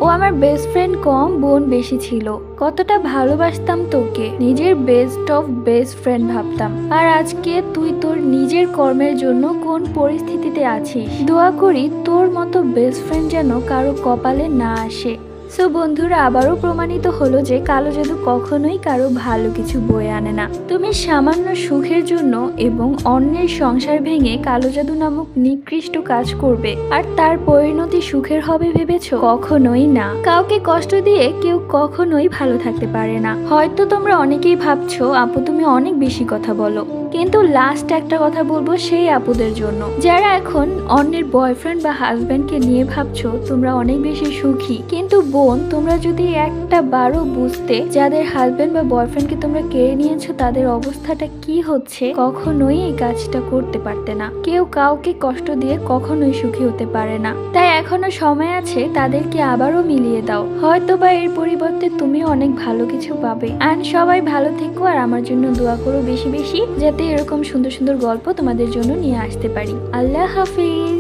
A: ও আমার বেস্ট ফ্রেন্ড কম, বোন বেশি ছিল। কতটা ভালোবাসতাম তোকে, নিজের বেস্ট অফ বেস্ট ফ্রেন্ড ভাবতাম। আর আজকে তুই তোর নিজের কর্মের জন্য কোন পরিস্থিতিতে আছিস। দোয়া করি তোর মতো বেস্ট ফ্রেন্ড যেন কারো কপালে না আসে। সো বন্ধুরা, আবারও প্রমাণিত হলো যে কালো জাদু কখনোই কারো ভালো কিছু বয়ে আনে না। তুমি সামান্য সুখের জন্য এবং অন্যের সংসার ভেঙে কালো জাদু নামক নিকৃষ্ট কাজ করবে, আর তার পরিণতি সুখের হবে ভেবেছো? কখনোই না। কাউকে কষ্ট দিয়ে কেউ কখনোই ভালো থাকতে পারে না। হয়তো তোমরা অনেকেই ভাবছো আপু তুমি অনেক বেশি কথা বলো, কিন্তু লাস্ট একটা কথা বলবো সেই আপুদের জন্য যারা এখন অন্যের বয়ফ্রেন্ড বা হাজবেন্ডকে নিয়ে ভাবছো তোমরা অনেক বেশি সুখী। কিন্তু বোন, তোমরা যদি একটা বারও বুঝতে যাদের হাজবেন্ড বা বয়ফ্রেন্ডকে তোমরা কেড়ে নিয়েছো তাদের অবস্থাটা কি হচ্ছে, কখনোই এই কাজটা করতে পারতে না। কেউ কাউকে কষ্ট দিয়ে কখনোই সুখী হতে পারে না। তাই এখনো সময় আছে, তাদেরকে আবারও মিলিয়ে দাও। হয়তো বা এর পরিবর্তে তুমি অনেক ভালো কিছু পাবে। আর সবাই ভালো থেকো, আর আমার জন্য দোয়া করো বেশি বেশি, যাতে এরকম সুন্দর সুন্দর গল্প তোমাদের জন্য নিয়ে আসতে পারি। আল্লাহ হাফিজ।